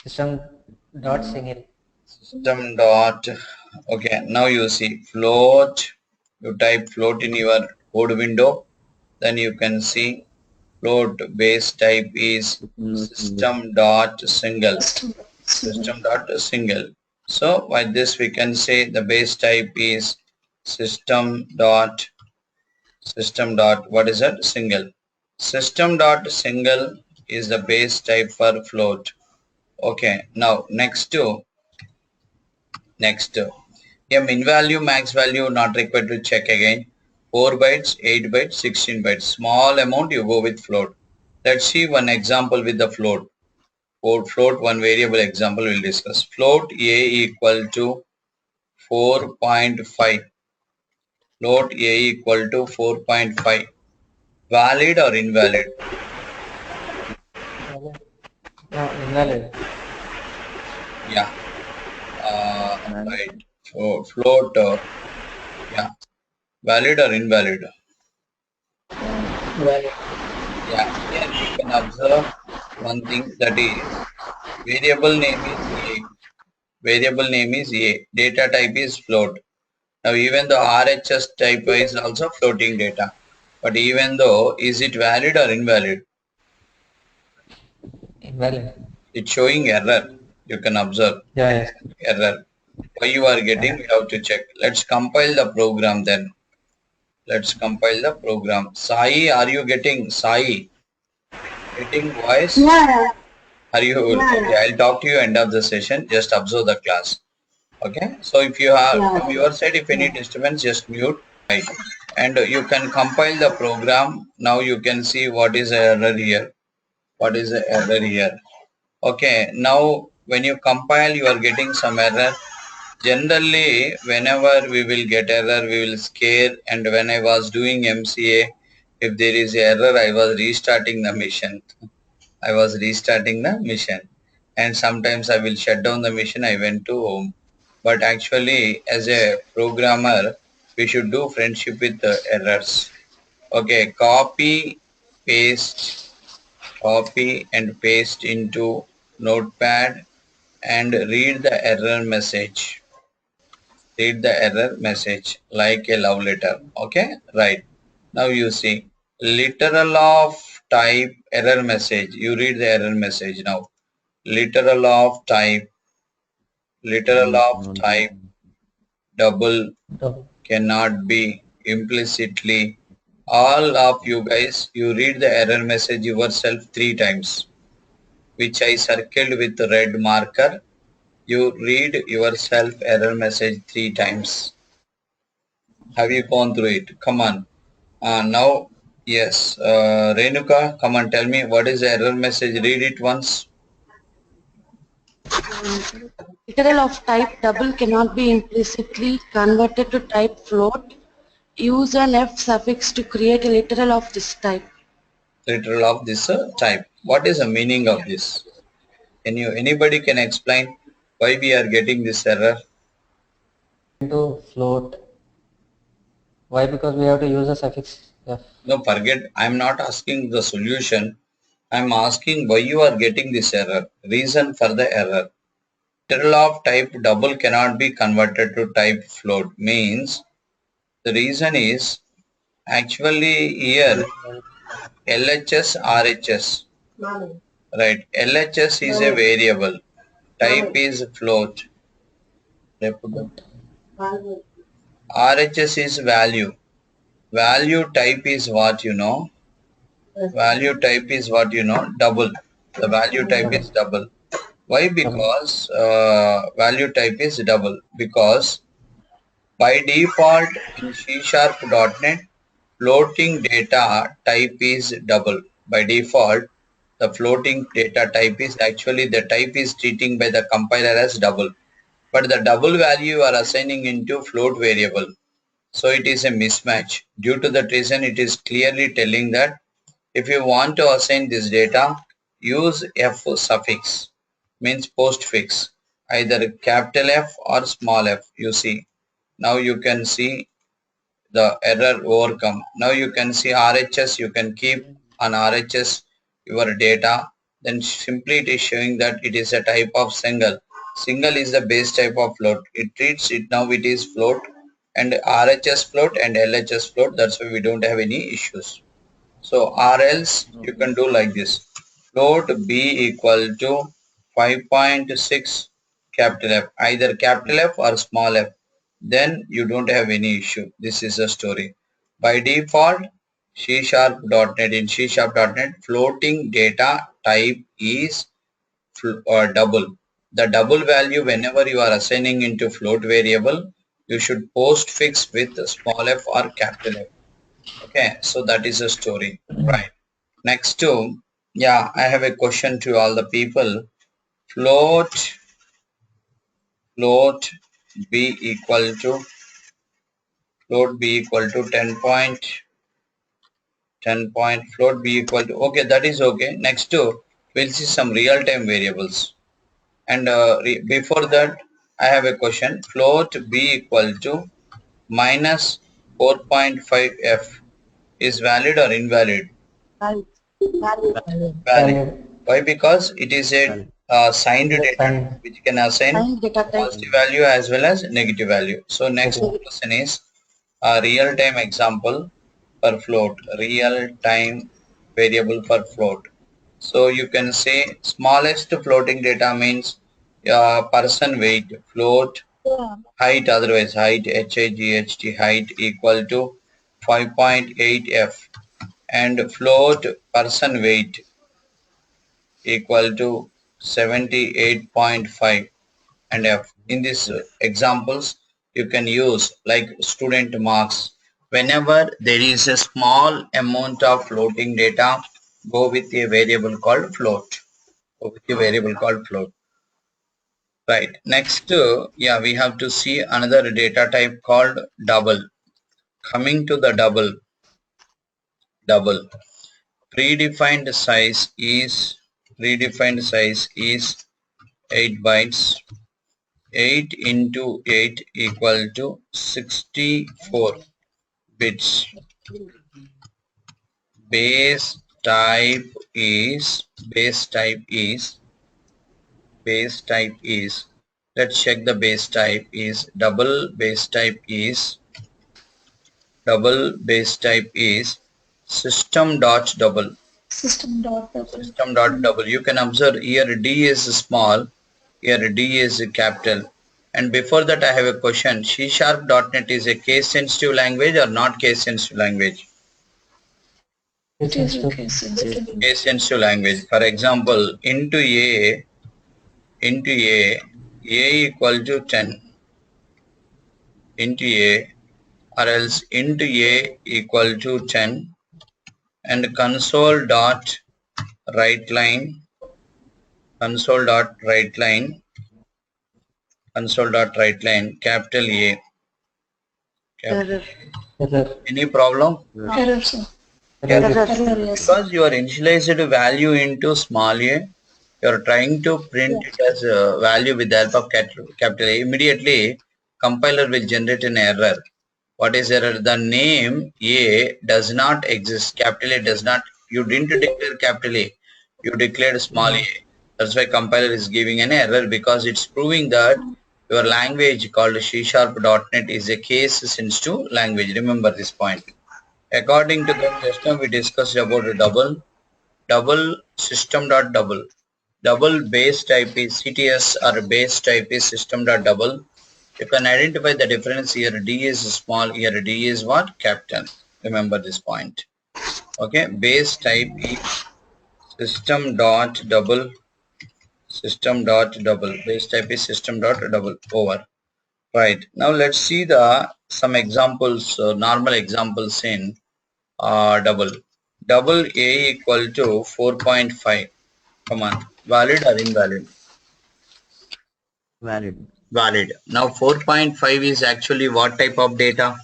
System dot single. System dot, okay, now you see float, you type float in your code window, then you can see float base type is system dot single. System dot single. So by this we can say the base type is system dot what is that? Single. System dot single is the base type for float. Okay, now next a min value, max value not required to check again. 4 bytes, 8 bytes, 16 bytes. Small amount you go with float. Let's see one example with the float. For float, one variable example we'll discuss. Float a equal to 4.5. Float a equal to 4.5. Valid or invalid? No, invalid. Yeah. Right. So float. Yeah. Valid or invalid? Valid. Yeah. Here you can observe one thing, that is variable name is A. Variable name is A. Data type is float. Now even the RHS type is also floating data. But even though, is it valid or invalid? Invalid. It's showing error. You can observe Yeah, yes. error. Why you are getting, Yeah. we have to check. Let's compile the program then. Let's compile the program. Sai, are you getting Sai? Getting voice? Yeah, Are you yeah, okay? I'll talk to you end of the session. Just observe the class. Okay. So if you have yeah, from your side, if any disturbance, just mute. Right. And you can compile the program. Now you can see what is the error here. What is the error here? Okay. Now when you compile, you are getting some error. Generally, whenever we will get error, we will scare. And when I was doing MCA, if there is error, I was restarting the mission. I was restarting the mission. And sometimes I will shut down the mission. I went to home. But actually, as a programmer, we should do friendship with the errors. Okay, copy and paste into Notepad and read the error message. Read the error message like a love letter. Okay, right. Now you see literal of type error message. You read the error message now. Literal of type, literal of type double Double. cannot be implicitly. All of you guys, you read the error message yourself 3 times, which I circled with red marker. You read yourself error message 3 times. Have you gone through it? Come on. Now, yes. Renuka, come on, tell me what is the error message. Read it once. literal of type double cannot be implicitly converted to type float. Use an F suffix to create a literal of this type. Literal of this type. What is the meaning of this? Anybody can explain why we are getting this error? Into float. Why? Because we have to use a suffix F. No, forget. I'm not asking the solution. I'm asking why you are getting this error. Reason for the error. Literal of type double cannot be converted to type float means the reason is actually here LHS RHS, right? LHS is a variable, type is float, RHS is value. Value type is what you know. Value type is what you know, double. The value type Double. is double. Why? Double. Because value type is double. Because by default in C#.NET, floating data type is double. By default, the floating data type is actually the type is treating by the compiler as double. But the double value you are assigning into float variable. So it is a mismatch. Due to that reason, it is clearly telling that if you want to assign this data, use F suffix, means postfix, either capital F or small f. You see, now you can see the error overcome. Now you can see RHS, you can keep on RHS your data, then simply it is showing that it is a type of single. Single is the base type of float. It treats it now it is float and RHS float and LHS float. That's why we don't have any issues. So or else you can do like this. Float B equal to 5.6 capital F, either capital F or small f. Then you don't have any issue. This is the story. By default, C#.NET in C#.NET floating data type is double. The double value whenever you are assigning into float variable, you should postfix with small f or capital F. Okay, so that is the story, right? Next to, yeah, I have a question to all the people. Float, float b equal to, float b equal to 10.10 10 point float b equal to, okay, that is okay. Next we'll see some real-time variables. And before that, I have a question. Float b equal to minus 4.5f is valid or invalid? Valid. Valid. Valid. Why? Because it is a signed It is data signed. which can assign Signed data type. positive value as well as negative value. So next Okay. question is a real-time example for float, real-time variable for float. So you can say smallest floating data means person weight, float, height, otherwise height, HIGHT, height equal to 5.8 F, and float person weight equal to 78.5 and F. In these examples, you can use like student marks. Whenever there is a small amount of floating data, go with a variable called float. Go with a variable called float. Right. Next, yeah, we have to see another data type called double. Coming to the double. Predefined size is 8 bytes. 8 into 8 equal to 64 bits. Base type is let's check the base type is double base type is system dot double. System.double. You can observe here D is small, here D is capital. And before that I have a question. C# .NET is a case sensitive language or not case sensitive language? It is a case sensitive. Case sensitive language. For example, into A equal to 10 into A, or else into A equal to 10, and console dot write line capital A. Error. Error. Any problem? Error, sir. Error. Error, yes, sir. Because you are initialized value into small a, you are trying to print it as a value with the help of capital A. Immediately, compiler will generate an error. What is error? The name A does not exist. Capital A does not. You didn't declare capital A. You declared small a. That's why compiler is giving an error, because it's proving that your language called C#.NET is a case sensitive language. Remember this point. According to that, just now we discussed about a double system.double. Double base type is CTS, or base type is system.double. You can identify the difference here. D is small, here D is what? Capital. Remember this point. Okay, base type is system.double. Base type is system.double. Over. Right. Now let's see some examples, normal examples in double. Double A equal to 4.5. Come on. Valid or invalid? Valid. Now 4.5 is actually what type of data?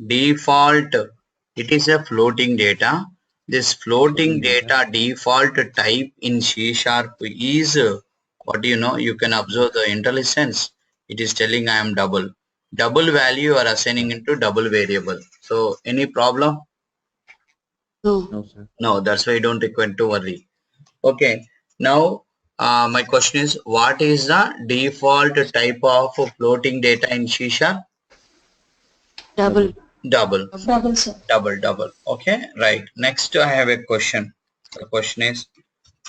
Default. It is a floating data. This floating data default type in C# is what you know. You can observe the intelligence. It is telling I am double. Double value are assigning into double variable. So any problem? No. No, that's why you don't require to worry. Okay. Now my question is, what is the default type of floating data in C#? Double. Double. Double, sir. Double. Okay, right. Next I have a question. The question is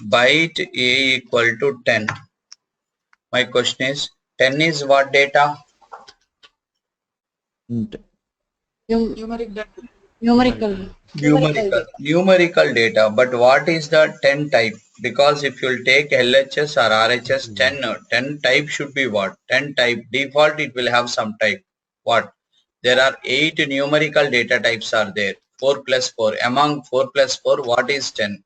byte A equal to 10. My question is 10 is what data? Numerical. Numerical data. But what is the 10 type? Because if you'll take LHS or RHS, 10 type should be what? 10 type. Default it will have some type. What? There are 8 numerical data types are there. 4 plus 4. Among 4 plus 4, what is 10?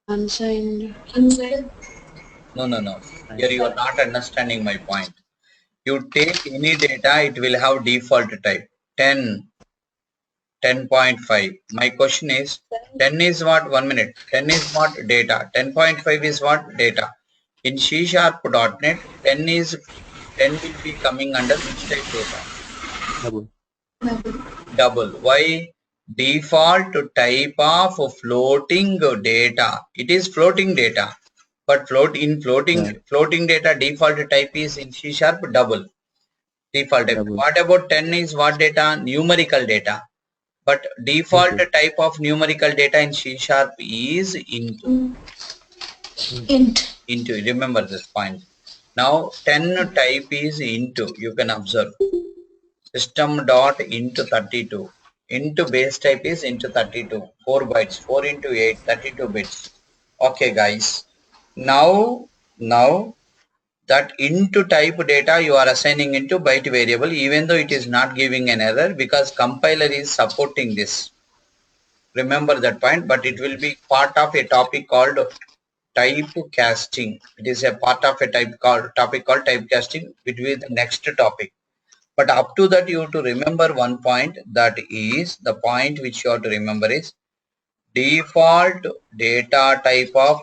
Unsigned. No. Here you are not understanding my point. You take any data, it will have default type. 10, 10.5. My question is 10 is what? 1 minute. 10 is what? Data. 10.5 is what? Data. In C#.NET 10 will be coming under which type data? Double. Double. Why? Default type of floating data. It is floating data. But floating data default type is in C# double. Default type. Double. What about 10 is what data? Numerical data. But default type of numerical data in C# is into. Into. Remember this point. Now 10 type is into. You can observe. System dot into 32. Into base type is into 32. 4 bytes. 4 into 8. 32 bits. Okay, guys. Now that into type data you are assigning into byte variable, even though it is not giving an error because compiler is supporting this. Remember that point, but it will be part of a topic called typecasting. It is a part of a topic called typecasting, which will be the next topic. But up to that, you have to remember one point, that is the point which you have to remember is default data type of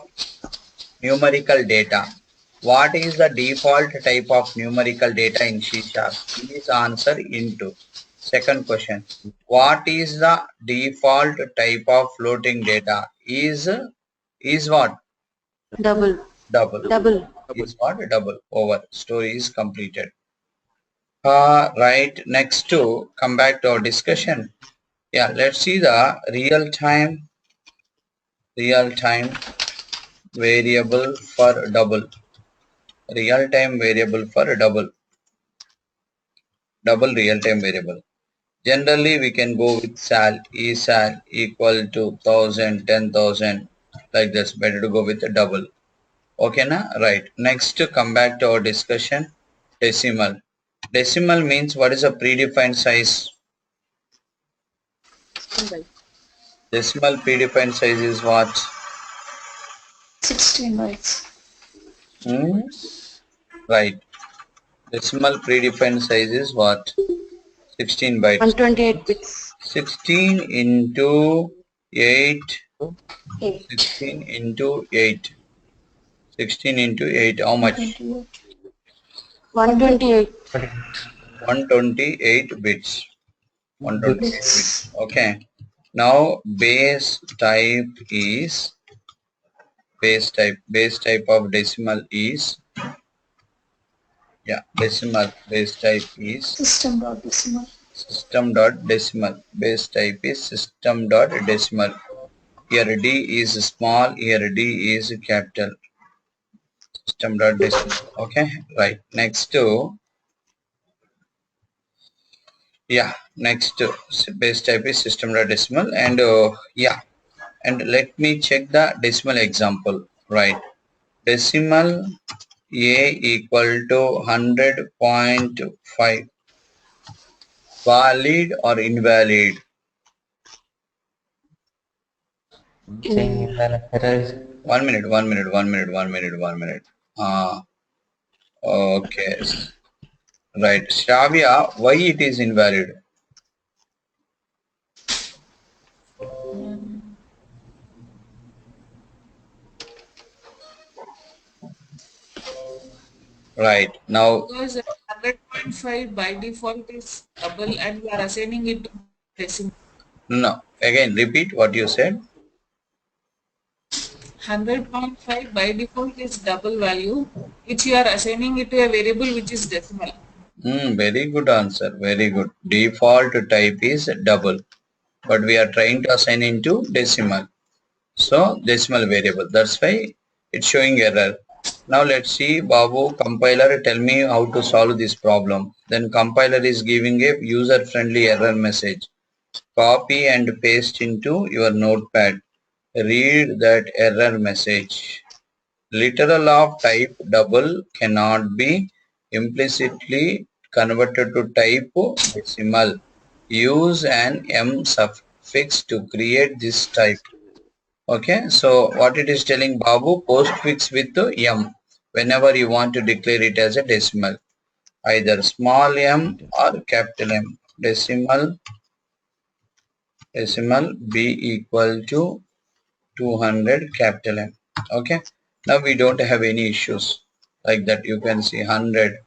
numerical data. What is the default type of numerical data in C#? Please answer into. Second question. What is the default type of floating data? Is what? Double. Double. Double. Is what? Double. Over. Story is completed. Right. Next to come back to our discussion. Yeah. Let's see the real time variable for double. Real time variable for double real time variable. Generally we can go with sal, esal equal to 1000, 10,000, like this. Better to go with a double. Okay na? Right. Next to come back to our discussion, decimal. Decimal means what is a predefined size? Decimal predefined size is what? 16 bytes. Right. Decimal predefined size is what? 16 bytes. 128 bits. 16 into 8. 8. 16 into 8. 16 into 8. How much? 128. 128 bits. 128 bits. Okay. Now base type of decimal is, yeah, decimal base type is System.decimal. system.decimal. Base type is system.decimal. Here D is small, here D is capital. System.decimal. Okay, right. Next to, yeah, next base type is system.decimal, and yeah, and let me check the decimal example. Right, decimal A equal to 100.5. Valid or invalid? Saying error is 1 minute. Okay, right. Shravya, why it is invalid? Right now, Because 100.5 by default is double and we are assigning it to decimal. no. Again, repeat what you said. 100.5 by default is double value, which you are assigning it to a variable which is decimal. Very good answer. Very good. Default type is double, but we are trying to assign into decimal. So decimal variable. That's why it's showing error. Now let's see, Babu, compiler, tell me how to solve this problem. Then compiler is giving a user-friendly error message. Copy and paste into your notepad. Read that error message. Literal of type double cannot be implicitly converted to type decimal. Use an M suffix to create this type. Okay, so what it is telling, Babu, postfix with M whenever you want to declare it as a decimal, either small m or capital M. Decimal decimal b equal to 200 capital M. Okay, now we don't have any issues like that. You can see 100,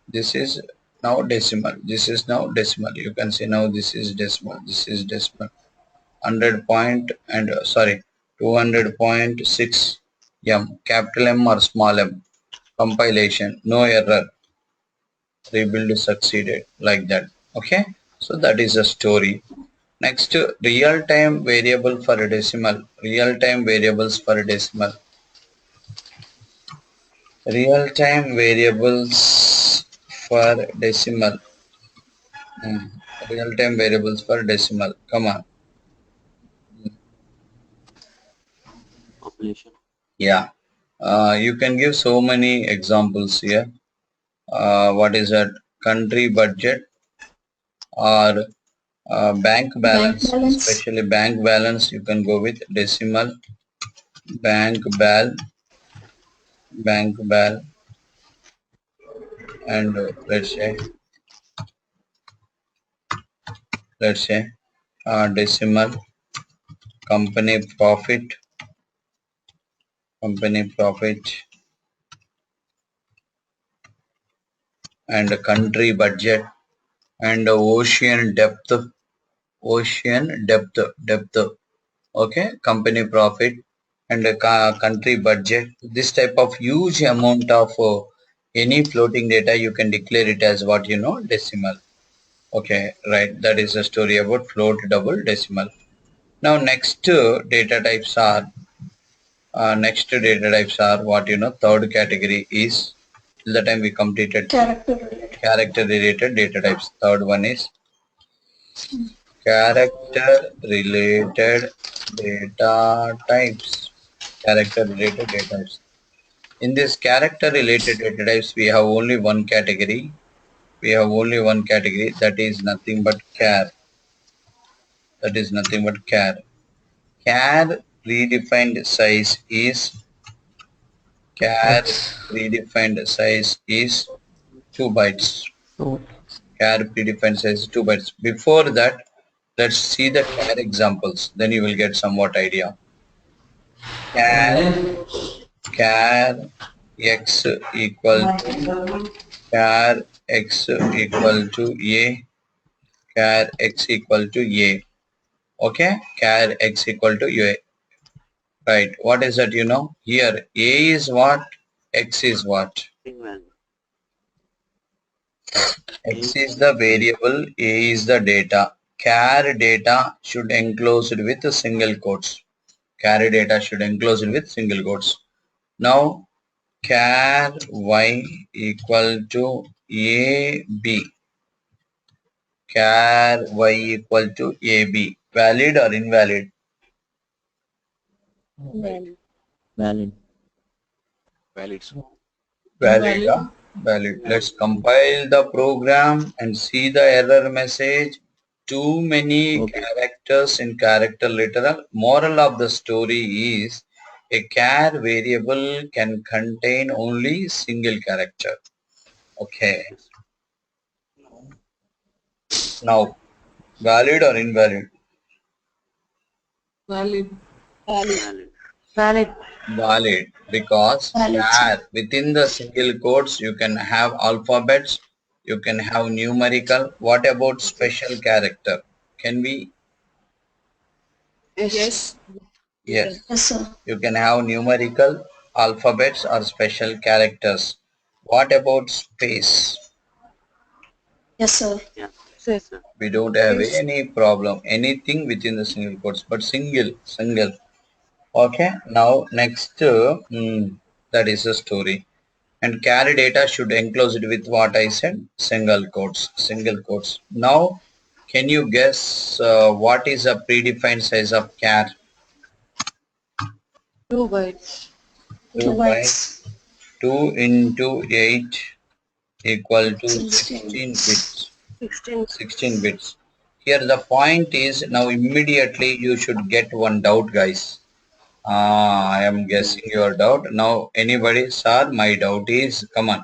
this is now decimal, this is now decimal. You can see now this is decimal, this is decimal. 100 point and sorry 200.6 M, capital M or small m. Compilation, no error, rebuild succeeded, like that. Okay, so that is a story. Next, real-time variable for decimal. Real-time variables for decimal. Real-time variables for decimal. Real-time variables for decimal. Come on. Population. Yeah. You can give so many examples here. What is that? Country budget or bank balance, especially bank balance. You can go with decimal. Bank bal, and let's say decimal. Company profit, and country budget, and ocean depth. Okay, company profit and country budget. This type of huge amount of any floating data, you can declare it as what you know, decimal. Okay, right, that is a story about float double decimal. Now next data types are what you know. Third category is, till the time we completed character related data types. Third one is character related data types. Character related data types. In this character related data types, we have only one category. That is nothing but char. Char predefined size is 2 bytes. Char predefined size is 2 bytes. Before that, let's see the char examples. Then you will get somewhat idea. Char x equal to char x equal to a. Char x equal to a. Okay, char x equal to a. Right, what is that you know? Here a is what, x is what? X is the variable, a is the data. Char data should enclosed with single quotes. Char data should enclosed with single quotes. Now char y equal to ab. Char y equal to ab. Valid or invalid? Valid. Valid. Valid. Let's compile the program and see the error message. Too many characters in character literal. Moral of the story is a char variable can contain only single character. Okay. Now, valid or invalid? Valid. Valid, because char within the single quotes you can have alphabets, you can have numerical. What about special character? Can we? Yes. Yes. Yes, sir. You can have numerical, alphabets or special characters. What about space? Yes, sir. We don't have any problem. Anything within the single quotes, but single. Okay. Now next, that is the story. And char data should enclose it with what I said, single quotes. Now, can you guess what is a predefined size of char? 2 bytes. 2 bytes. 2 into 8 equal to 16 bits. 16 bits. Here the point is, now immediately you should get one doubt, guys. I am guessing your doubt. Now anybody, sir, my doubt is, come on.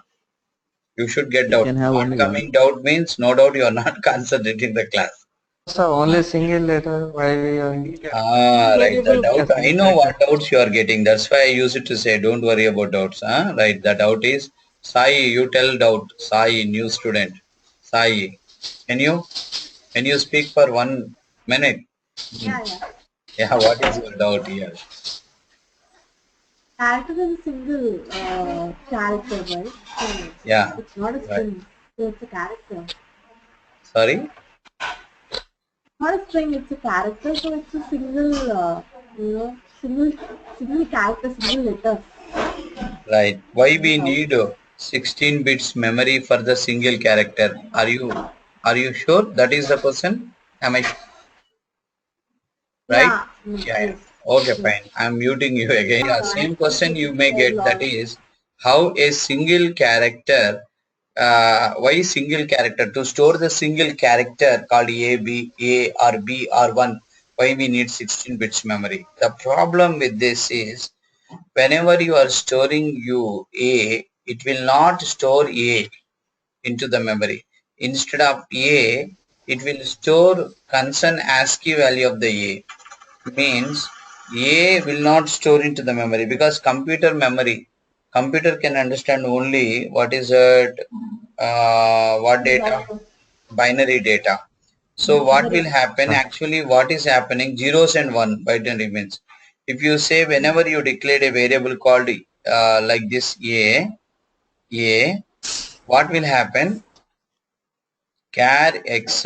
You should get doubt. Not coming doubt means no doubt you are not concentrating the class. So only single letter, why we are Right. The variable. doubt, yes, I know what doubts you are getting. That's why I use it to say, don't worry about doubts. Right. The doubt is, Sai, you tell doubt. Sai, new student. Sai, can you, can you speak for 1 minute? Hmm. Yeah, yeah. Yeah, what is your doubt here? Character is a single character, right? So Yeah, it's not a right. string. So it's a character. Sorry? Not a string, it's a character, so it's a single, single character, single letter. Right. Why No we doubt. need 16 bits memory for the single character? Are you sure that is the question? Am I sure? Right? Yeah, Yeah, yeah. yes, Okay, yes. fine. I'm muting you again. Yeah, I'm same still question you getting may get, that lost. is how a single character, why single character? To store the single character called A, B, A or B or 1, why we need 16 bits memory? The problem with this is whenever you are storing A, it will not store A into the memory. Instead of A, it will store concern ASCII value of the A. Means A will not store into the memory because computer can understand only what is it, what data, binary data. So what will happen, actually what is happening, zeros and one binary means. If you say whenever you declare a variable called like this A, what will happen, char x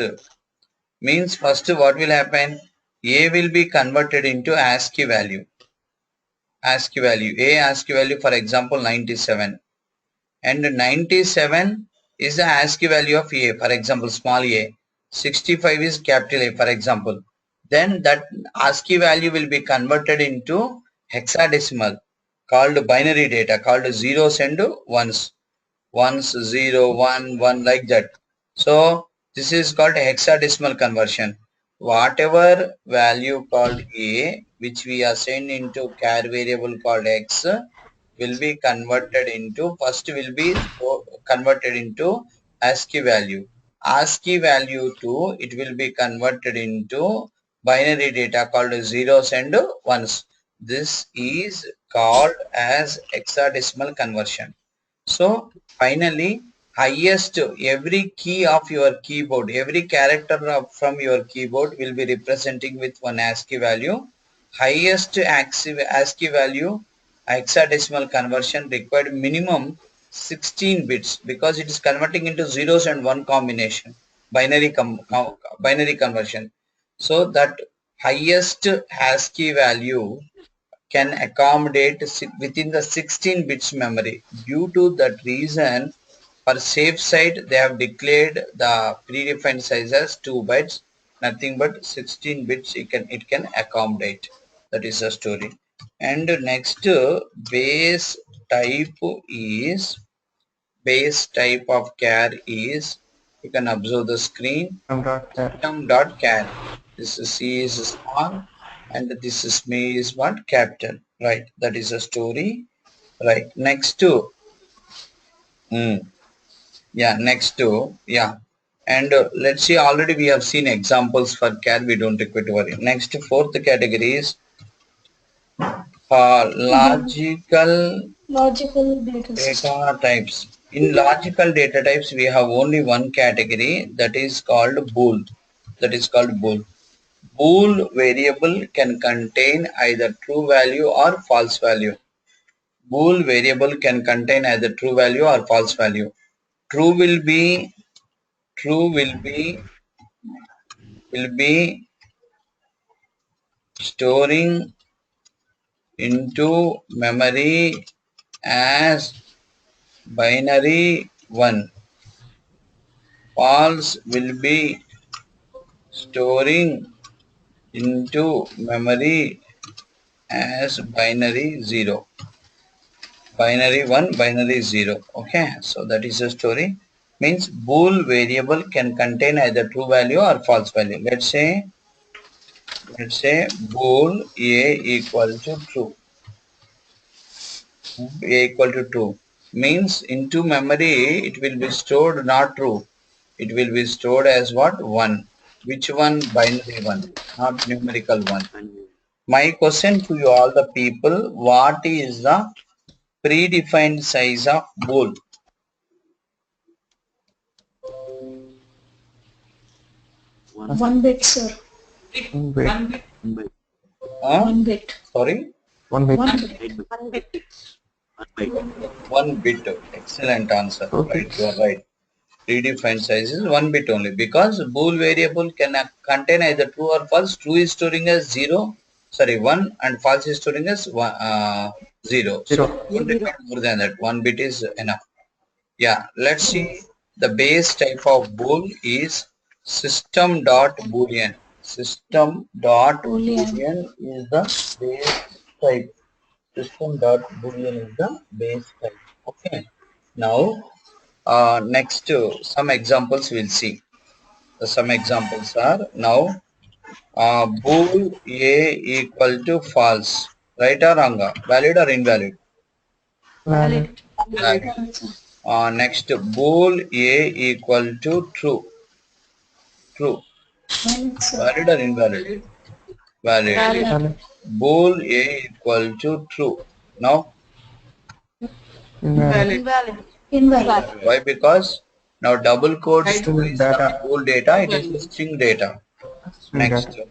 means first what will happen, A will be converted into ASCII value. ASCII value, A ASCII value for example 97, and 97 is the ASCII value of A, for example small a, 65 is capital A for example. Then that ASCII value will be converted into hexadecimal called binary data called zeros and ones. Ones, 0, 1, 1 like that. So this is called hexadecimal conversion. Whatever value called A which we assign into char variable called X will be converted into, first will be converted into ASCII value. ASCII value to it will be converted into binary data called zeros and ones. This is called as hexadecimal conversion. So finally, highest every key of your keyboard, every character from your keyboard will be representing with one ASCII value. Highest ASCII value hexadecimal conversion required minimum 16 bits because it is converting into zeros and one combination, binary conversion. So that highest ASCII value can accommodate within the 16 bits memory. Due to that reason, for safe side, they have declared the predefined size as 2 bytes, nothing but 16 bits it can accommodate. That is the story. And next base type is, base type of char is, you can observe the screen, system.char. This is C is small and this is me is what, capital, right? That is a story, right? Next to yeah, next to yeah, and let's see, already we have seen examples for char, we don't require to worry. Next, fourth category is logical Logical data system. data types. In logical data types, we have only one category, that is called bool. That is called bool. Bool variable can contain either true value or false value. Bool variable can contain either true value or false value. True will be true will be storing into memory as binary 1. False will be storing into memory as binary 0. Binary 1, binary 0. Okay, so that is the story. Means bool variable can contain either true value or false value. Let's say bool a equal to true. A equal to 2 means into memory it will be stored not true. It will be stored as what, 1. Which one? Binary one, not numerical one. My question to you all the people, what is the predefined size of bool? One bit, sir. One bit. One bit. Sorry? One bit. One bit. One bit. 1 bit. Excellent answer. Okay. Right, you are right. Predefined size is 1 bit only because bool variable can contain either true or false. True is storing as 1, and false is storing as 0. So Zero. don't repeat more than that. 1 bit is enough. Yeah, let's see. The base type of bool is system dot boolean. System dot boolean is the base type. System dot boolean is the base type. Okay. Now, next some examples we'll see. Some examples are now bool A equal to false. Right or wrong? Valid or invalid? Valid. Valid. Next bool A equal to true. True. Valid or invalid? Valid. Valid. Bool A equal to true. Now, Invalid. Invalid. Invalid. why? Because now double quotes String is not data. bool data, it is a string data. String Next, data.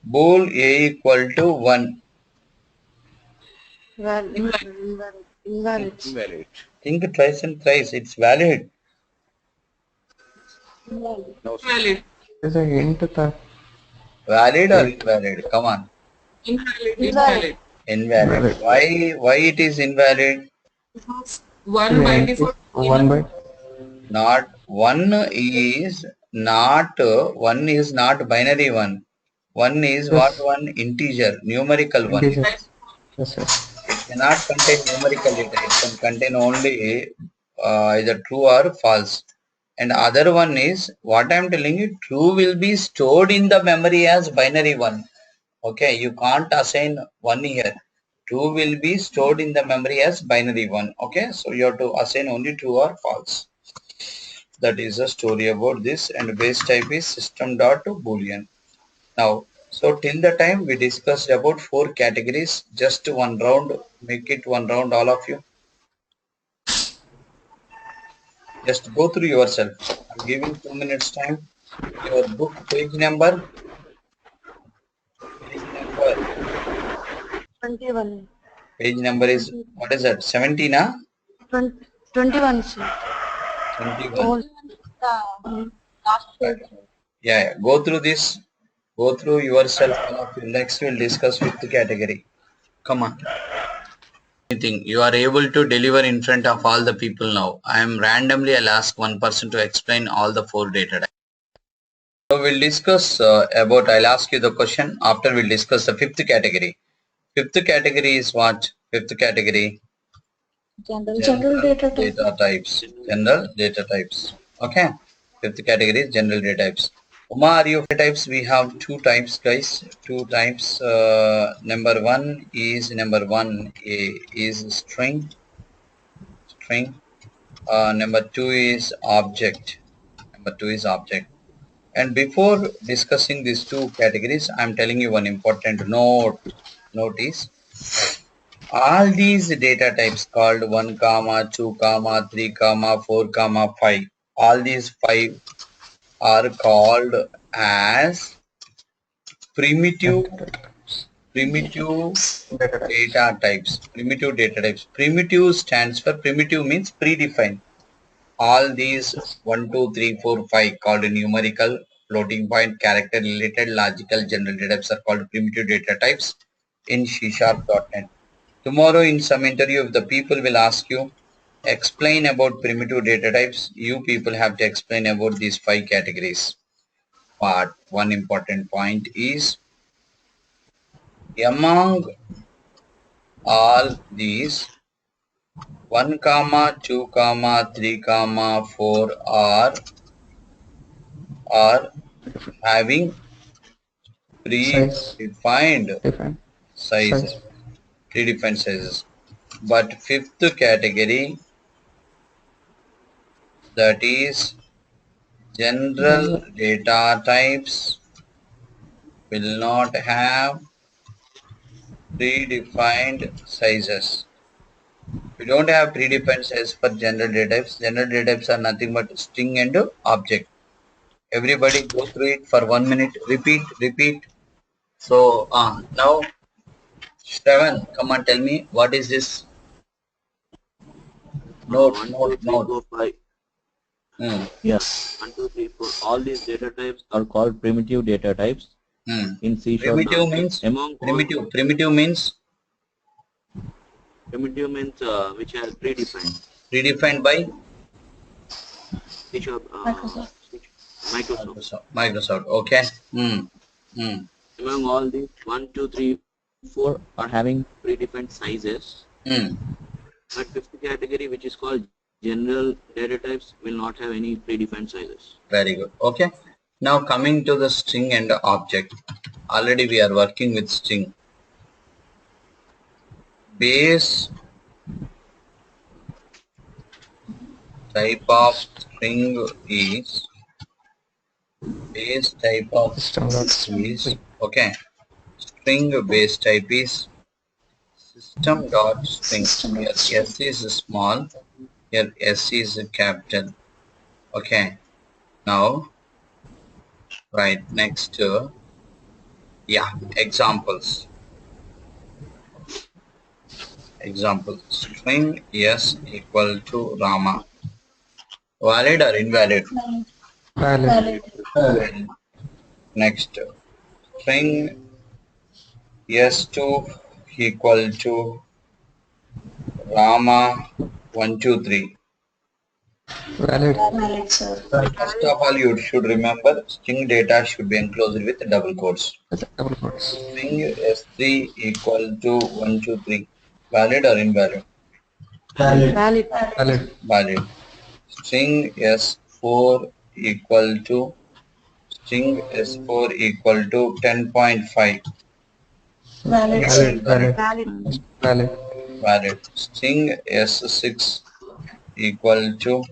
bool A equal to 1. Invalid. Invalid. Think twice and thrice, it's valid. Invalid. Is a int type. Valid or invalid? Come on. Invalid. Invalid. Invalid. Why it is invalid? Because 1 by Int is default. 1 by. Not one is not binary one. One is what Yes. one? Integer, numerical one. Integer. Yes, yes. It cannot contain numerical data. It can contain only either true or false. And other one is what I am telling you. True will be stored in the memory as binary one. Okay, you can't assign one here. True will be stored in the memory as binary one. Okay, so you have to assign only true or false. That is the story about this, and base type is system dot boolean. Now, so till the time we discussed about 4 categories, just one round, make it one round all of you. Just go through yourself. I'm giving 2 minutes time. Your book page number 21. page number is, what is that, 17? 21, sir. 21. Last page. Yeah, go through this. Go through yourself. All of you. Next we'll discuss with the category. Come on. Anything you are able to deliver in front of all the people now. I am randomly, I'll ask one person to explain all the 4 data types. So we'll discuss about, I'll ask you the question. After we'll discuss the 5th category. 5th category is what? 5th category? General data types. General data types. Okay. 5th category is general data types. Uma, are you types? We have 2 types, guys. 2 types. Number 1 is string. Number 2 is object. And before discussing these 2 categories, I'm telling you one important notice. All these data types called 1, 2, 3, 4, 5. All these 5 are called as primitive data types. Primitive stands for, primitive means predefined. All these 1, 2, 3, 4, 5 called numerical, floating point, character related, logical, general data types are called primitive data types in C#.NET. Tomorrow in some interview, if the people will ask you, explain about primitive data types, you people have to explain about these 5 categories. But one important point is, among all these 1, 2, 3, 4 are having predefined sizes. But 5th category, that is General data types will not have predefined sizes. We don't have predefined size for general data types. General data types are nothing but string and object. Everybody go through it for 1 minute. Repeat, repeat. So now, Shravan, come on, tell me what is this? Note, 1, 2, note, 3, note. 4, 5. Hmm. Yes. 1, 2, 3, 4. All these data types are called primitive data types in C#. Primitive means Among primitive. all, Primitive means primitive means which are predefined. predefined by C#, Microsoft. Microsoft. Microsoft. Okay. Among all these, 1, 2, 3, 4 are having predefined sizes. But fifth category, which is called general data types, will not have any predefined sizes. Very good. Okay. Now coming to the string and the object. Already we are working with string. Base type of string is okay. String base type is system dot string. Here S is small. Here S is capital. Okay. Now right next to examples. Example string S equal to Rama. Valid or invalid? Valid. Valid. Next string S2 equal to Rama 123. Valid, sir. First of all, you should remember string data should be enclosed with double quotes. String S3 equal to 123. Valid or invalid? Valid. Valid. String S4 equal to string S4 equal to 10.5. Valid, sir. Valid. Valid. String S6 equal to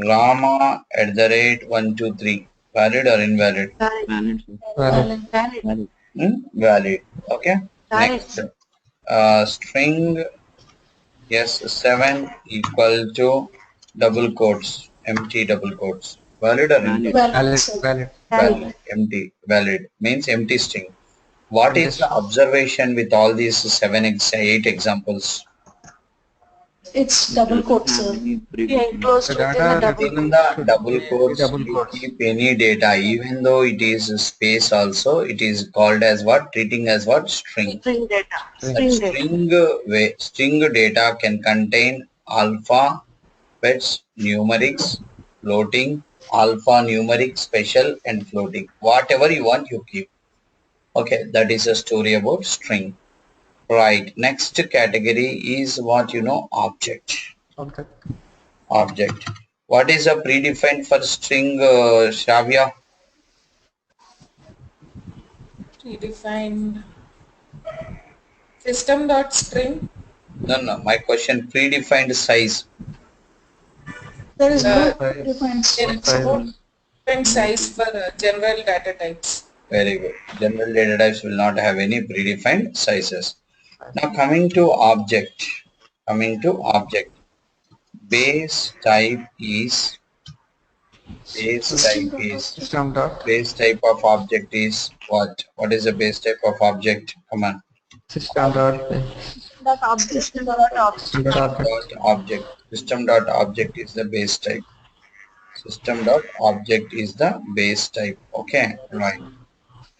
Rama at the rate 123. Valid or invalid? Valid. Valid. Valid. Okay. Valid. Next, string S7 equal to double quotes, empty double quotes. Valid or invalid? Valid, sir. Valid. Empty. Valid means empty string. What is the observation with all these 8 examples? It's double quote, sir. Yeah, enclosed within the double Within the double quotes, you keep any data, even though it is space also, it is called as what? Treating as what? String. string data. That string data can contain alpha, bits, numerics, floating, alpha, numeric, special, and floating. Whatever you want, you keep. Okay, that is a story about string. Right. Next category is what you know, object. Object. What is a predefined for string, Shravya? Predefined system dot string. No. My question, predefined size. There is no defined string, sir. Different size for general data types. Very good. General data types will not have any predefined sizes. Now coming to object. Base type base type of object is what? What is the base type of object? Come on. That object. System dot object. System dot object is the base type. System dot object is the base type. Okay, right.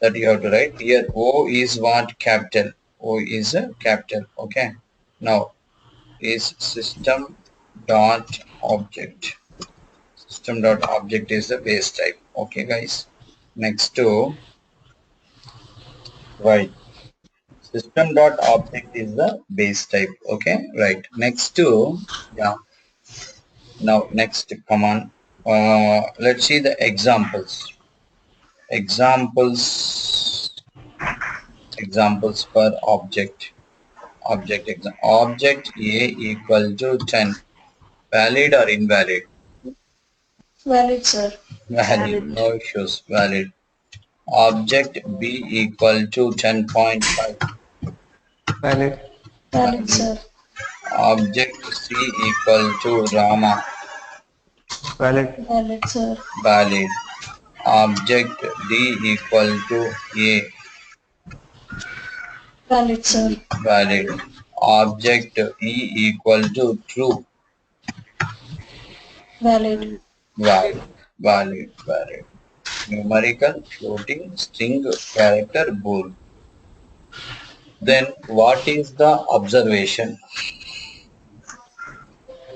That you have to write here. O is what? Capital. O is a capital. Okay. Now is system dot object. System dot object is the base type. Okay, guys. Next to right. System dot object is the base type. Okay, right. Next to Now next, come on. Let's see the examples. Examples for object. Object A equal to 10. Valid or invalid? Valid, sir. Valid. No issues. Valid. Object B equal to 10.5. Valid. Valid, sir. Object C equal to Rama. Valid. Valid, sir. Valid. Object D equal to A. Valid, sir. Valid. Object E equal to true. Valid. Valid. Valid. Valid. Numerical, floating, string, character, bool. Then what is the observation?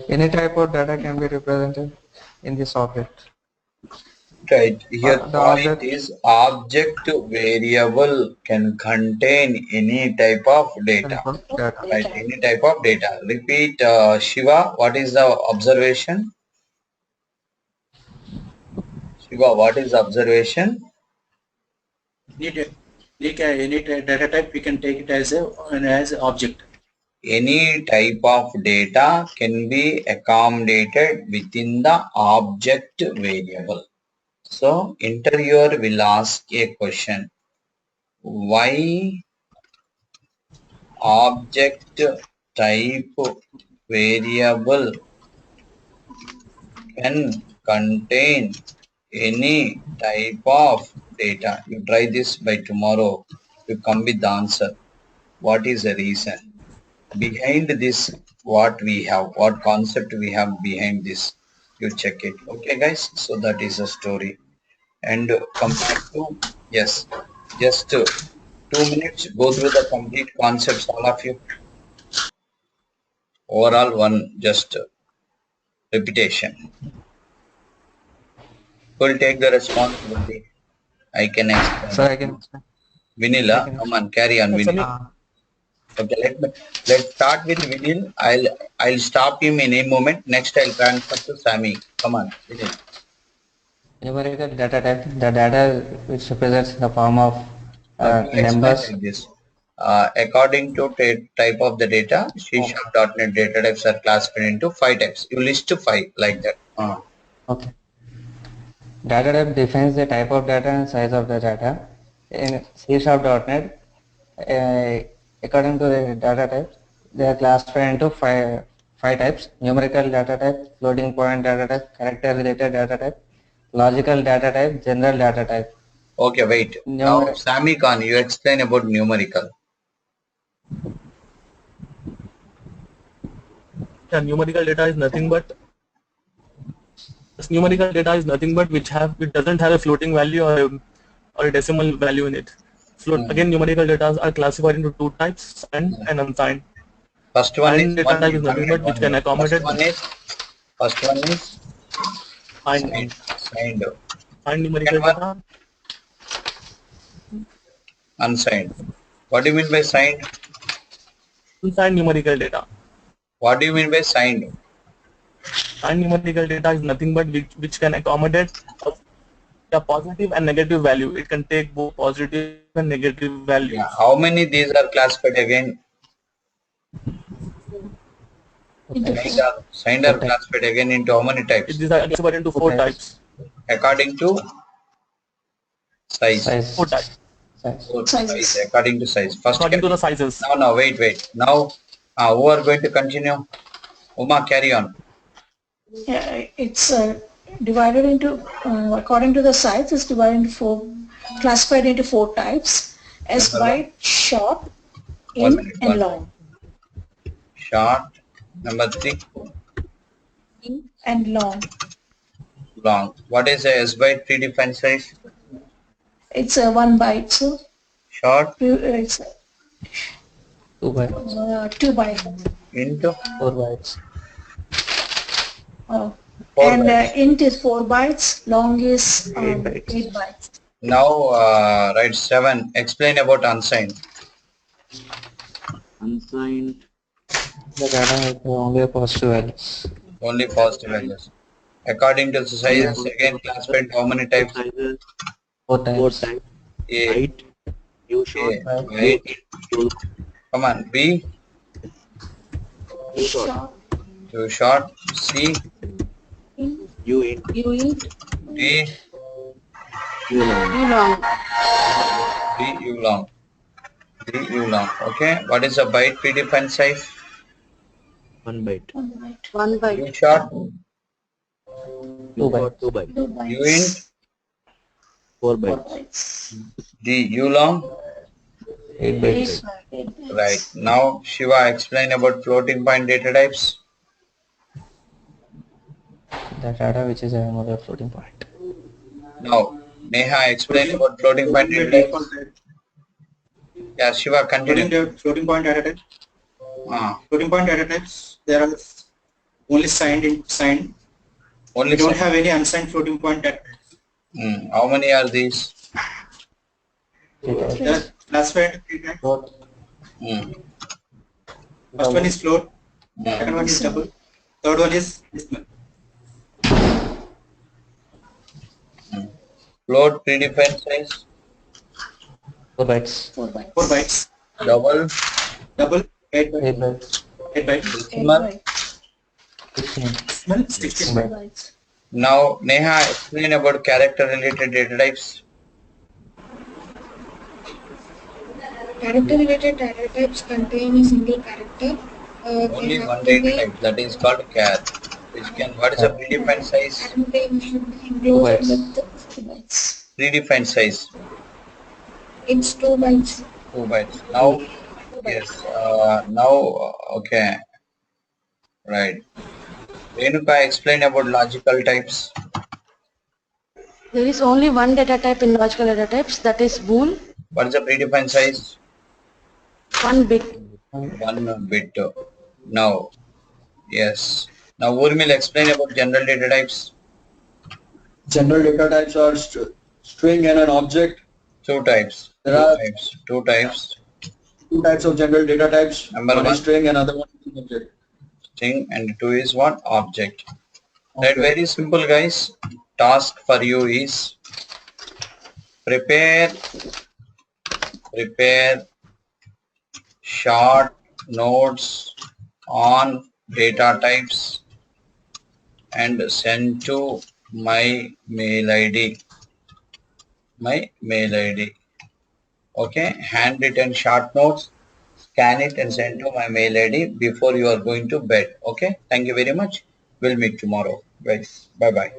Any type of data can be represented in this object. Right. Here The point object is object variable can contain any type of data. type of data. Right. Any type of data. Repeat, Shiva, what is the observation? Shiva, what is observation? Any data type, we can take it as an object. Any type of data can be accommodated within the object variable. So interviewer will ask a question. Why object type variable can contain any type of data? You try this by tomorrow. You come with the answer. What is the reason? Behind this, what we have, what concept we have behind this, you check it. Okay guys, so that is a story. And come back to, yes, just 2 minutes, go through the complete concepts, all of you. Overall one, just repetition. Who will take the responsibility? I can explain. So I can explain. Vanilla, come on, carry on, Vanilla. Okay, let's start with Vinil. I'll stop him in a moment. Next, I'll transfer to Sammy. Come on, Vinil. Numerical data type, the data which represents the form of numbers. Like this. According to type of the data, C#.NET data types are classified into 5 types. You list 5 like that. Okay. Data type defines the type of data and size of the data. In C#.NET, according to the data types, they are classified into five types: numerical data type, floating point data type, character related data type, logical data type, general data type. Okay, wait. Now, Sami Khan, you explain about numerical. Yeah, numerical data is nothing but which doesn't have a floating value or a decimal value in it. Again, numerical data are classified into 2 types: signed and unsigned. First one signed data type is nothing but which can accommodate. First one is signed. Signed numerical data. Unsigned. What do you mean by signed? Unsigned numerical data. What do you mean by signed? Signed numerical data is nothing but which can accommodate a positive and negative value. It can take both positive and negative values. Yeah. How many these are classified again? Signed are classified again into how many types? These are classified into 4 types. According to size. 4 types. Size. According to size. First according to the sizes. No, wait. Now, who are going to continue? Uma, carry on. Yeah, it's divided into, according to the size, it's divided into 4, classified into 4 types: as wide, short, in, and long. Short. Number 3. In and long. Long. What is a S byte predefined size? It's a 1 byte. So short. It's 2 bytes. 2 bytes. Into 4 bytes. Oh. And int is 4 bytes, long is 8 bytes. Now, write 7. Explain about unsigned. Unsigned. The data is only positive values. Only positive values. According to the size, again classified how many types? 4 types. 4 types. Height, U short, height. Come on, B. U short. U short. C. U int. D U long. U long. D U long. D U long. Okay. What is the byte predefined size? 1 byte. 1 U byte. short. U short 2 bytes. U int. 4 bytes. D U long. 8 bytes. Right. Now Shiva, explain about floating point data types. The data which is another floating point. Now Neha, explain Floating, about floating point floating by data default types. type. Yeah, Shiva, continue. Floating point data type. Floating point data types, there are only signed. Only We don't signed. have any unsigned floating point data types. How many are these? There are classified three types. Hmm. First one is float, second one is double, third one is decimal. Float predefined size. 4 bytes. 4 bytes. Double. Double, 8 8 bytes. bytes. 8 bytes. Decimal. 16. Decimal, 16 bytes. Now Neha, explain about character related data types. Character-related data types contain a single character. They Only have one to data be type, that is called char. Which can, what is the predefined size? and they should be 2 enclosed bytes. with 50 bytes. Predefined size. It's 2 bytes. 2 bytes. Now, yes. Okay. Right. Renuka, explain about logical types. There is only one data type in logical data types, that is bool. What is the predefined size? 1 bit. 1 bit. Now, yes. Now, Urmil, explain about general data types. General data types are string and an object. Two types. There are Two types. two types of general data types. Number one one, is string and other one is object. string, and two is what? Object. Right, very simple, guys. Task for you is prepare short notes on data types and send to my mail ID. Okay, handwritten short notes, scan it and send to my mail ID before you are going to bed. Okay, thank you very much. We'll meet tomorrow, guys. Bye bye.